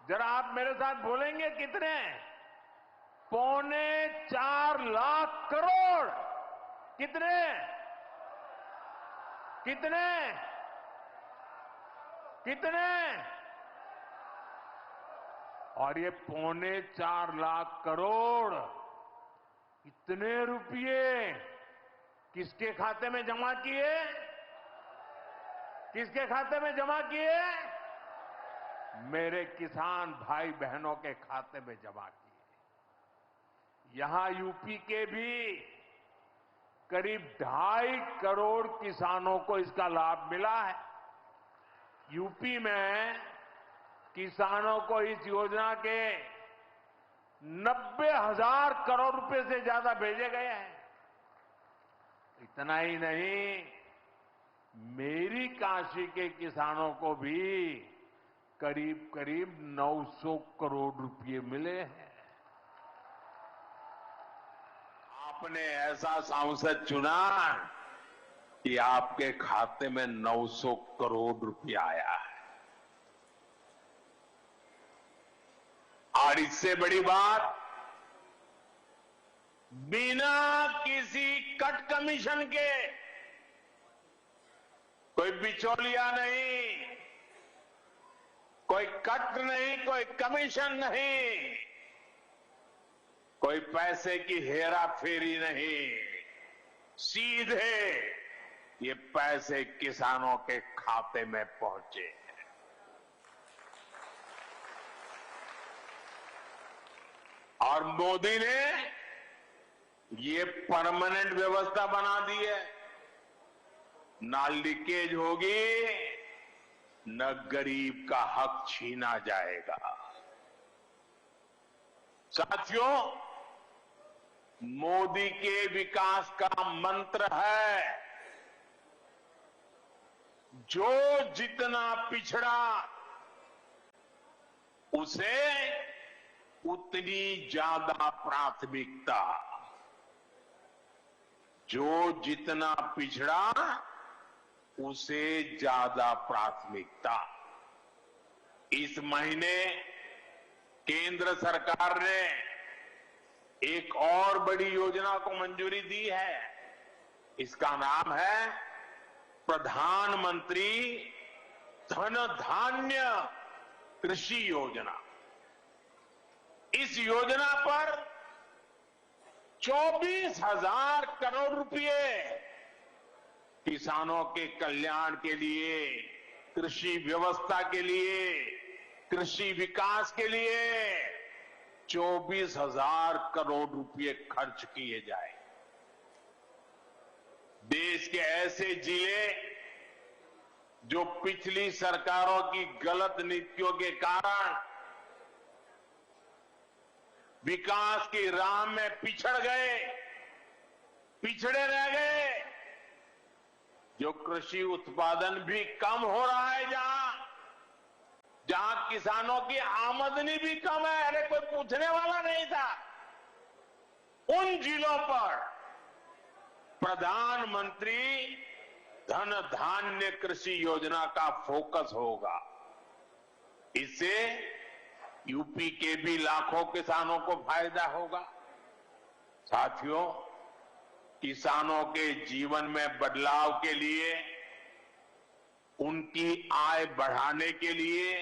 जरा आप मेरे साथ बोलेंगे कितने? 4.25 लाख करोड़। कितने? कितने? कितने? और ये 4.25 लाख करोड़ इतने रुपये किसके खाते में जमा किए? किसके खाते में जमा किए? मेरे किसान भाई बहनों के खाते में जमा किए। यहां यूपी के भी करीब 2.5 करोड़ किसानों को इसका लाभ मिला है। यूपी में किसानों को इस योजना के 90,000 करोड़ रुपए से ज्यादा भेजे गए हैं। इतना ही नहीं, मेरी काशी के किसानों को भी करीब करीब 900 करोड़ रुपए मिले हैं। आपने ऐसा सांसद चुना कि आपके खाते में 900 करोड़ रुपया आया है। और इससे बड़ी बात, बिना किसी कट कमीशन के, कोई बिचौलिया नहीं, कोई कट नहीं, कोई कमीशन नहीं, कोई पैसे की हेरा फेरी नहीं, सीधे ये पैसे किसानों के खाते में पहुंचे। और मोदी ने ये परमानेंट व्यवस्था बना दी है। ना लीकेज होगी, न गरीब का हक छीना जाएगा। साथियों, मोदी के विकास का मंत्र है, जो जितना पिछड़ा उसे उतनी ज्यादा प्राथमिकता। जो जितना पिछड़ा उसे ज्यादा प्राथमिकता। इस महीने केंद्र सरकार ने एक और बड़ी योजना को मंजूरी दी है। इसका नाम है प्रधानमंत्री धन धान्य कृषि योजना। इस योजना पर 24,000 करोड़ रुपए किसानों के कल्याण के लिए, कृषि व्यवस्था के लिए, कृषि विकास के लिए 24,000 करोड़ रुपए खर्च किए जाए। देश के ऐसे जिले जो पिछली सरकारों की गलत नीतियों के कारण विकास की राह में पिछड़ गए, पिछड़े रह गए, जो कृषि उत्पादन भी कम हो रहा है, जहां किसानों की आमदनी भी कम है, अरे कोई पूछने वाला नहीं था, उन जिलों पर प्रधानमंत्री धन धान्य कृषि योजना का फोकस होगा। इससे यूपी के भी लाखों किसानों को फायदा होगा। साथियों, किसानों के जीवन में बदलाव के लिए, उनकी आय बढ़ाने के लिए,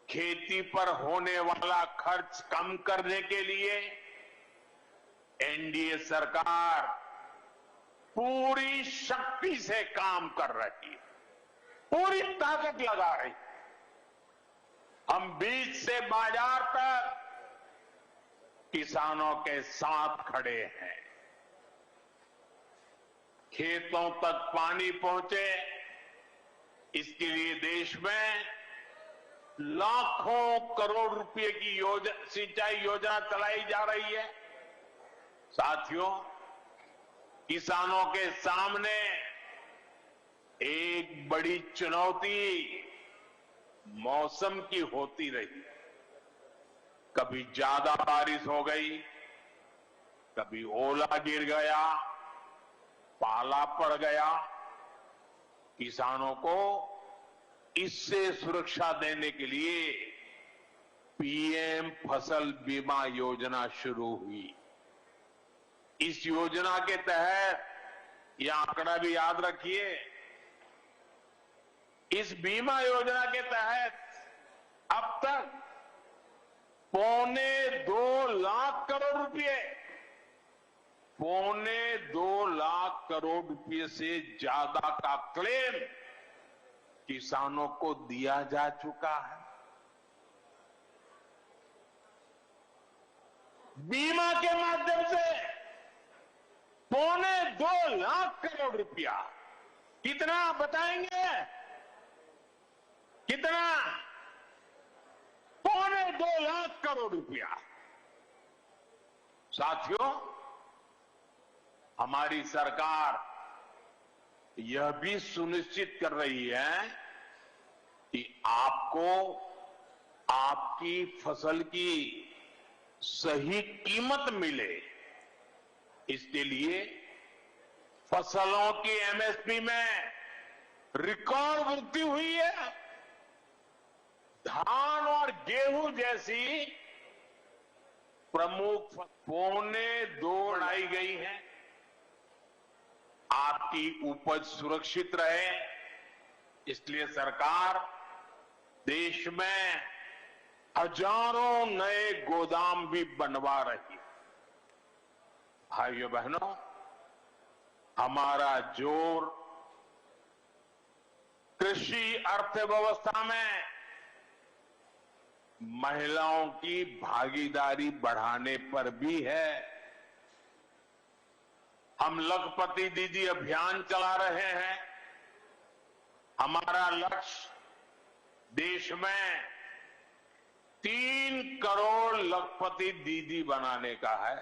खेती पर होने वाला खर्च कम करने के लिए एनडीए सरकार पूरी शक्ति से काम कर रही है, पूरी ताकत लगा रही है। हम बीज से बाजार तक किसानों के साथ खड़े हैं। खेतों तक पानी पहुंचे, इसके लिए देश में लाखों करोड़ रुपए की सिंचाई योजना चलाई जा रही है। साथियों, किसानों के सामने एक बड़ी चुनौती मौसम की होती रही। कभी ज्यादा बारिश हो गई, कभी ओला गिर गया, पाला पड़ गया। किसानों को इससे सुरक्षा देने के लिए पीएम फसल बीमा योजना शुरू हुई। इस योजना के तहत, यह आंकड़ा भी याद रखिए, इस बीमा योजना के तहत अब तक 2.25 लाख करोड़ रुपए, 2.25 लाख करोड़ रुपए से ज्यादा का क्लेम किसानों को दिया जा चुका है। बीमा के माध्यम से 2.25 लाख करोड़ रुपया, कितना बताएंगे? कितना? 2.25 लाख करोड़ रुपया। साथियों, हमारी सरकार यह भी सुनिश्चित कर रही है कि आपको आपकी फसल की सही कीमत मिले। इसके लिए फसलों की एमएसपी में रिकॉर्ड वृद्धि हुई है। धान और गेहूं जैसी प्रमुख 2.25 बढ़ाई गई है। आपकी उपज सुरक्षित रहे, इसलिए सरकार देश में हजारों नए गोदाम भी बनवा रही है। भाइयों बहनों, हमारा जोर कृषि अर्थव्यवस्था में महिलाओं की भागीदारी बढ़ाने पर भी है। हम लखपति दीदी अभियान चला रहे हैं। हमारा लक्ष्य देश में 3 करोड़ लखपति दीदी बनाने का है।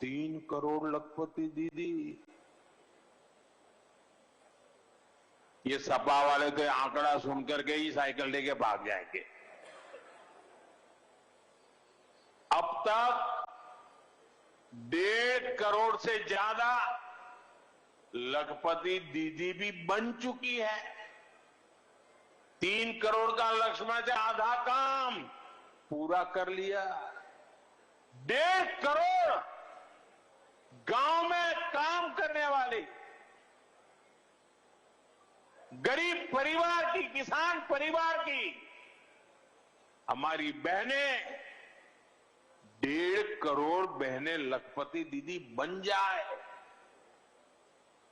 3 करोड़ लखपति दीदी। ये सपा वाले तो आंकड़ा सुनकर के ही साइकिल लेके भाग जाएंगे। अब तक 1.5 करोड़ से ज्यादा लखपति दीदी भी बन चुकी है। 3 करोड़ का लक्ष्य में से आधा काम पूरा कर लिया। 1.5 करोड़ गांव में काम करने वाली गरीब परिवार की, किसान परिवार की हमारी बहनें, 1.5 करोड़ बहनें लखपति दीदी बन जाए,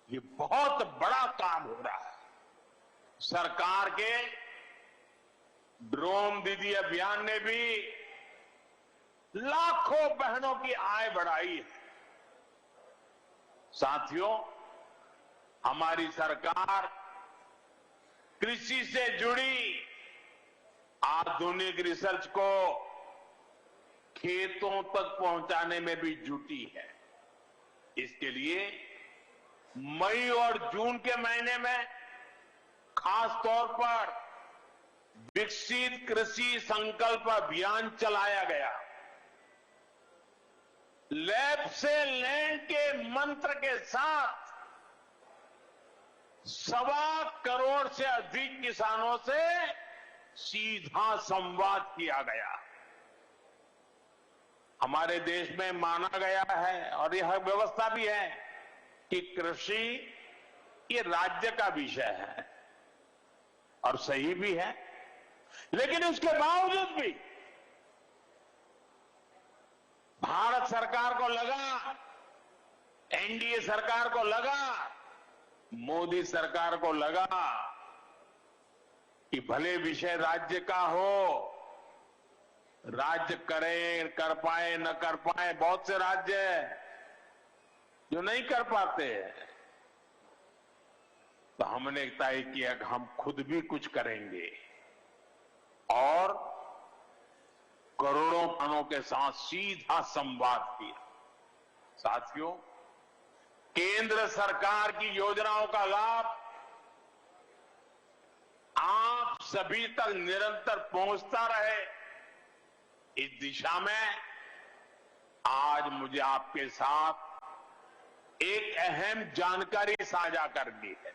ये बहुत बड़ा काम हो रहा है। सरकार के ड्रोन दीदी अभियान ने भी लाखों बहनों की आय बढ़ाई है। साथियों, हमारी सरकार कृषि से जुड़ी आधुनिक रिसर्च को खेतों तक पहुंचाने में भी जुटी है। इसके लिए मई और जून के महीने में खास तौर पर विकसित कृषि संकल्प अभियान चलाया गया। लैब से लैंड के मंत्र के साथ 1.25 करोड़ से अधिक किसानों से सीधा संवाद किया गया। हमारे देश में माना गया है और यह व्यवस्था भी है कि कृषि ये राज्य का विषय है और सही भी है, लेकिन उसके बावजूद भी भारत सरकार को लगा, एनडीए सरकार को लगा, मोदी सरकार को लगा कि भले विषय राज्य का हो, राज्य करे, कर पाए न कर पाए, बहुत से राज्य जो नहीं कर पाते, तो हमने तय किया कि हम खुद भी कुछ करेंगे और करोड़ों किसानों के साथ सीधा संवाद किया। साथियों, केंद्र सरकार की योजनाओं का लाभ आप सभी तक निरंतर पहुंचता रहे, इस दिशा में आज मुझे आपके साथ एक अहम जानकारी साझा करनी है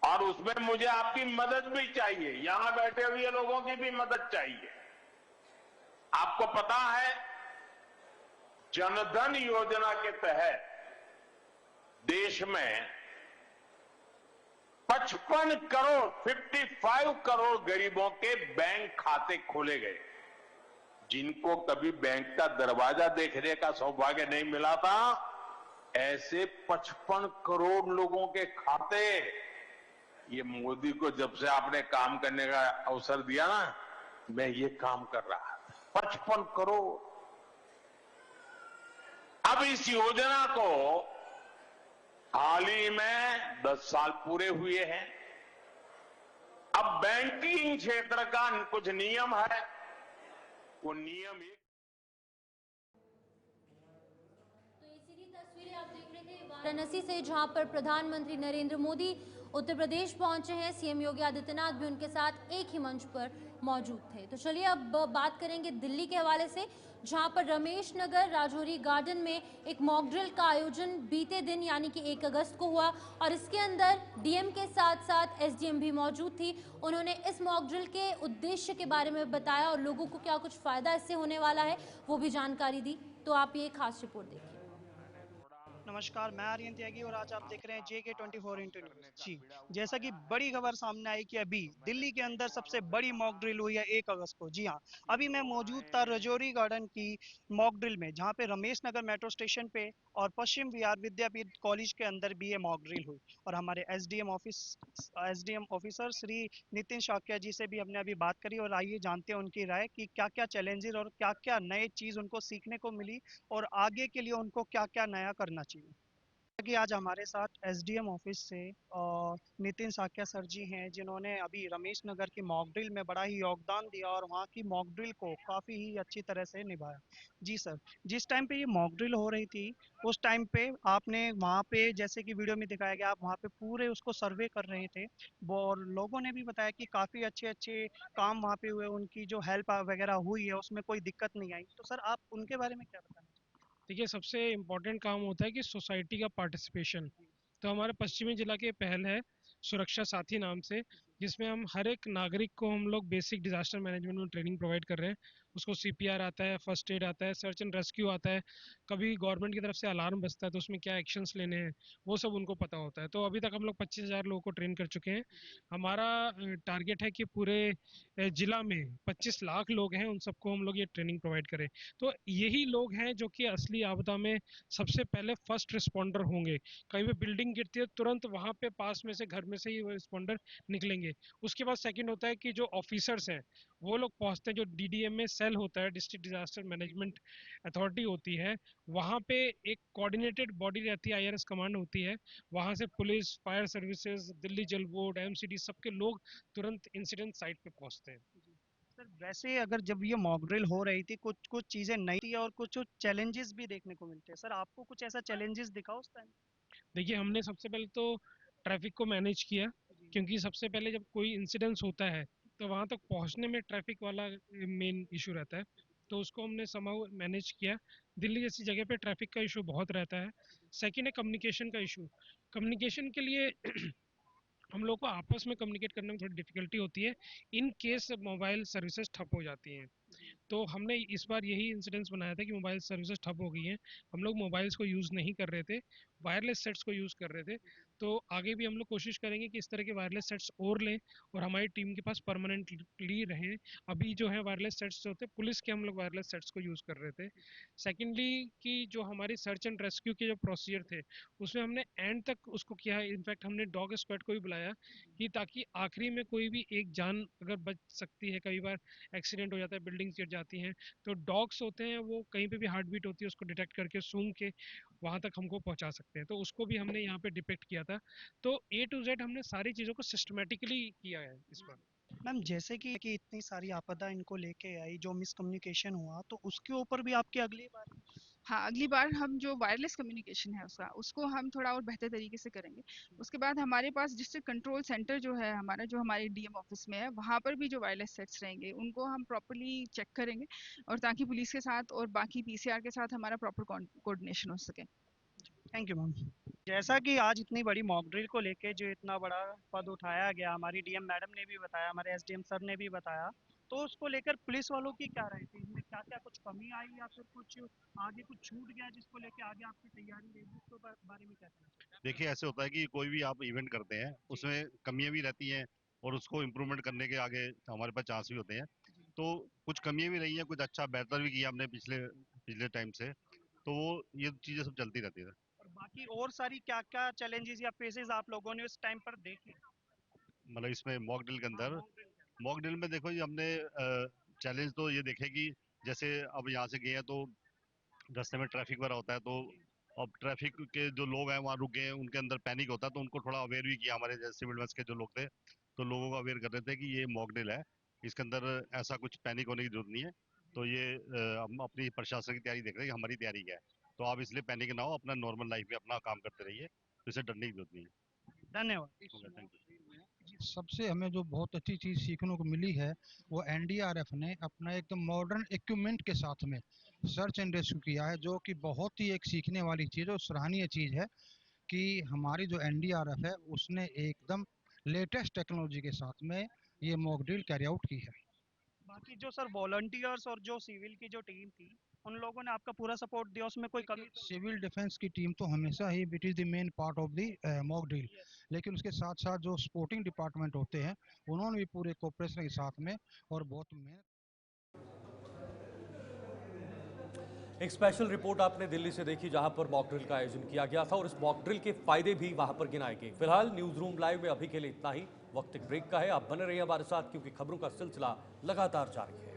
और उसमें मुझे आपकी मदद भी चाहिए। यहां बैठे हुए लोगों की भी मदद चाहिए। आपको पता है, जनधन योजना के तहत देश में 55 करोड़ गरीबों के बैंक खाते खोले गए। जिनको कभी बैंक का दरवाजा देखने का सौभाग्य नहीं मिला था, ऐसे 55 करोड़ लोगों के खाते ये मोदी को जब से आपने काम करने का अवसर दिया ना, मैं ये काम कर रहा था। 55 करोड़। अब इस योजना को हाल ही में 10 साल पूरे हुए हैं। अब बैंकिंग क्षेत्र का कुछ नियम है, वो नियम एक तस्वीरें आप देख रहे थे वाराणसी से, जहां पर प्रधानमंत्री नरेंद्र मोदी उत्तर प्रदेश पहुंचे हैं। सीएम योगी आदित्यनाथ भी उनके साथ एक ही मंच पर मौजूद थे। तो चलिए अब बात करेंगे दिल्ली के हवाले से, जहां पर रमेश नगर राजौरी गार्डन में एक मॉक ड्रिल का आयोजन बीते दिन यानी कि 1 अगस्त को हुआ और इसके अंदर डीएम के साथ साथ एसडीएम भी मौजूद थी। उन्होंने इस मॉक ड्रिल के उद्देश्य के बारे में बताया और लोगों को क्या कुछ फायदा इससे होने वाला है वो भी जानकारी दी। तो आप ये खास रिपोर्ट देखिए। नमस्कार, मैं आर्यन त्यागी और आज आप देख रहे हैं JK 24x न्यूज़। जी, जैसा कि बड़ी खबर सामने आई कि अभी दिल्ली के अंदर सबसे बड़ी मॉक ड्रिल हुई है 1 अगस्त को। जी हाँ, अभी मैं मौजूद था राजौरी गार्डन की मॉक ड्रिल में, जहां पे रमेश नगर मेट्रो स्टेशन पे और पश्चिम विहार विद्यापीठ कॉलेज के अंदर भी ये मॉक ड्रिल हुई और हमारे एसडीएम ऑफिसर श्री नितिन शाक्या जी से भी हमने अभी बात करी और आइए जानते हैं उनकी राय कि क्या क्या चैलेंजेस और क्या क्या नए चीज़ उनको सीखने को मिली और आगे के लिए उनको क्या क्या नया करना चाहिए। कि आज हमारे साथ एसडीएम ऑफिस से नितिन साक्या सर जी हैं, जिन्होंने अभी रमेश नगर की मॉक ड्रिल में बड़ा ही योगदान दिया और वहाँ की मॉक ड्रिल को काफ़ी ही अच्छी तरह से निभाया। जी सर, जिस टाइम पे ये मॉक ड्रिल हो रही थी उस टाइम पे आपने वहाँ पे, जैसे कि वीडियो में दिखाया गया, आप वहाँ पे पूरे उसको सर्वे कर रहे थे और लोगों ने भी बताया कि काफ़ी अच्छे अच्छे काम वहाँ पे हुए, उनकी जो हेल्प वगैरह हुई है उसमें कोई दिक्कत नहीं आई। तो सर आप उनके बारे में क्या बताना? देखिए, सबसे इम्पोर्टेंट काम होता है कि सोसाइटी का पार्टिसिपेशन। तो हमारे पश्चिमी जिला के पहल है सुरक्षा साथी नाम से, जिसमें हम हर एक नागरिक को हम लोग बेसिक डिजास्टर मैनेजमेंट में ट्रेनिंग प्रोवाइड कर रहे हैं। उसको सीपीआर आता है, फर्स्ट एड आता है, सर्च एंड रेस्क्यू आता है, कभी गवर्नमेंट की तरफ से अलार्म बजता है तो उसमें क्या एक्शंस लेने हैं वो सब उनको पता होता है। तो अभी तक हम लोग 25,000 लोगों को ट्रेन कर चुके हैं। हमारा टारगेट है कि पूरे जिला में 25 लाख लोग हैं, उन सबको हम लोग ये ट्रेनिंग प्रोवाइड करें। तो यही लोग हैं जो कि असली आपदा में सबसे पहले फर्स्ट रिस्पॉन्डर होंगे। कहीं भी बिल्डिंग गिरती है तुरंत वहाँ पे पास में से घर में से ही वो रिस्पॉन्डर निकलेंगे। उसके बाद सेकंड होता है कि जो ऑफिसर्स हैं वो लोग पहुँचते हैं, जो डीडीएम में सेल होता है, डिस्ट्रिक्ट डिजास्टर मैनेजमेंट अथॉरिटी होती है, वहाँ पे एक कोऑर्डिनेटेड बॉडी रहती है, आईआरएस कमांड होती है। वहाँ से पुलिस, फायर सर्विसेज, दिल्ली जल बोर्ड, एमसीडी, सबके लोग तुरंत इंसिडेंट साइट पे पहुँचते हैं। सर वैसे अगर जब ये मॉक ड्रिल हो रही थी कुछ कुछ चीजें नई थी और कुछ चैलेंजेस भी देखने को मिलते हैं। सर आपको कुछ ऐसा चैलेंजेस दिखा उस टाइम? देखिए, हमने सबसे पहले तो ट्रैफिक को मैनेज किया, क्योंकि सबसे पहले जब कोई इंसिडेंस होता है तो वहाँ तक पहुँचने में ट्रैफिक वाला मेन इशू रहता है, तो उसको हमने समहाउ मैनेज किया। दिल्ली जैसी जगह पे ट्रैफिक का इशू बहुत रहता है। सेकेंड है कम्युनिकेशन का इशू। कम्युनिकेशन के लिए हम लोग को आपस में कम्युनिकेट करने में थोड़ी डिफिकल्टी होती है इन केस मोबाइल सर्विसेज ठप हो जाती हैं। तो हमने इस बार यही इंसिडेंस बनाया था कि मोबाइल सर्विसेज ठप हो गई हैं, हम लोग मोबाइल्स को यूज़ नहीं कर रहे थे, वायरलेस सेट्स को यूज़ कर रहे थे। तो आगे भी हम लोग कोशिश करेंगे कि इस तरह के वायरलेस सेट्स और लें और हमारी टीम के पास परमानेंटली रहें। अभी जो है वायरलेस सेट्स जो होते हैं पुलिस के, हम लोग वायरलेस सेट्स को यूज़ कर रहे थे। सेकेंडली कि जो हमारी सर्च एंड रेस्क्यू के जो प्रोसीजर थे उसमें हमने एंड तक उसको किया है। इनफैक्ट हमने डॉग स्क्वाड को भी बुलाया कि ताकि आखिरी में कोई भी एक जान अगर बच सकती है, कई बार एक्सीडेंट हो जाता है, बिल्डिंग्स गिर जाती हैं, तो डॉग्स होते हैं वो कहीं पे भी हार्ट बीट होती है उसको डिटेक्ट करके सूंघ के वहाँ तक हमको पहुँचा सकते हैं। तो उसको भी हमने यहाँ पे डिपेक्ट किया था। तो A to Z हमने सारी चीज़ों को सिस्टमेटिकली किया है इस बार। मैम जैसे कि इतनी सारी आपदा इनको लेके आई, जो मिसकम्युनिकेशन हुआ, तो उसके ऊपर भी आपकी अगली बार? हाँ, अगली बार हम जो वायरलेस कम्युनिकेशन है उसको हम थोड़ा और बेहतर तरीके से करेंगे। उसके बाद हमारे पास डिस्ट्रिक्ट कंट्रोल सेंटर जो है हमारा, जो हमारे डीएम ऑफिस में है, वहाँ पर भी जो वायरलेस सेट्स रहेंगे उनको हम प्रॉपर्ली चेक करेंगे, और ताकि पुलिस के साथ और बाकी पीसीआर के साथ हमारा प्रॉपर कोऑर्डिनेशन हो सके। Thank you ma'am. जैसा कि आज इतनी बड़ी मॉक ड्रिल को लेके जो इतना बड़ा पद उठाया गया, हमारी डीएम मैडम ने भी बताया, हमारे एसडीएम सर ने भी बताया, तो उसको लेकर पुलिस वालों की क्या राय थी? इसमें क्या क्या कुछ कमी आई या फिर कुछ आगे कुछ छूट गया जिसको लेके आगे आपकी तैयारी रहेगी, उसके बारे में क्या कहना चाहिए? देखिए, ऐसे होता है कि कोई भी आप इवेंट करते हैं उसमें कमियां भी रहती हैं और उसको इम्प्रूवमेंट करने के आगे हमारे पास चांस भी होते हैं। तो कुछ कमियां भी रही हैं, कुछ अच्छा बेहतर भी किया हमने पिछले पिछले टाइम से, तो वो ये चीजें सब चलती रहती है। और बाकी और सारी क्या क्या चैलेंजेस या फेसेस आप लोगों ने उस टाइम पर देखे? मतलब इसमें मॉक ड्रिल के अंदर, मॉक ड्रिल में देखो जी, हमने चैलेंज तो ये देखे कि जैसे अब यहाँ से गए हैं तो रास्ते में ट्रैफिक वगैरह होता है, तो अब ट्रैफिक के जो लोग हैं वहाँ रुक गए हैं, उनके अंदर पैनिक होता है, तो उनको थोड़ा अवेयर भी किया हमारे जैसे सिविल डिफेंस के जो लोग थे, तो लोगों को अवेयर कर रहे थे कि ये मॉक ड्रिल है, इसके अंदर ऐसा कुछ पैनिक होने की जरूरत नहीं है। तो ये हम अपनी प्रशासन की तैयारी देख रहे हैं कि हमारी तैयारी क्या है, तो आप इसलिए पैनिक ना हो, अपना नॉर्मल लाइफ में अपना काम करते रहिए, तो इसे डरने की जरूरत नहीं है। धन्यवाद। Thank you. सबसे हमें जो बहुत अच्छी चीज़ सीखने को मिली है वो एनडीआरएफ ने अपना एकदम मॉडर्न इक्विपमेंट के साथ में सर्च एंड रेस्क्यू किया है, जो कि बहुत ही एक सीखने वाली चीज़ और सराहनीय चीज़ है कि हमारी जो एनडीआरएफ है उसने एकदम लेटेस्ट टेक्नोलॉजी के साथ में ये मॉक ड्रिल कैरी आउट की है। बाकी जो सर वॉलंटियर्स और जो सिविल की जो टीम थी, उन लोगों ने आपका पूरा सपोर्ट दिया, उसमें कोई कमी? सिविल डिफेंस की टीम तो हमेशा ही it is the main part of the mock drill, लेकिन उसके साथ साथ जो स्पोर्टिंग डिपार्टमेंट होते हैं उन्होंने भी पूरे कोऑपरेशन के साथ में और बहुत मेहनत। एक स्पेशल रिपोर्ट आपने दिल्ली से देखी जहां पर मॉक ड्रिल का आयोजन किया गया था और इस मॉक ड्रिल के फायदे भी वहां पर गिनाए गए। फिलहाल न्यूज रूम लाइव में अभी के लिए इतना ही। वक्त एक ब्रेक का है, आप बने रहिए हमारे साथ क्योंकि खबरों का सिलसिला लगातार जारी है।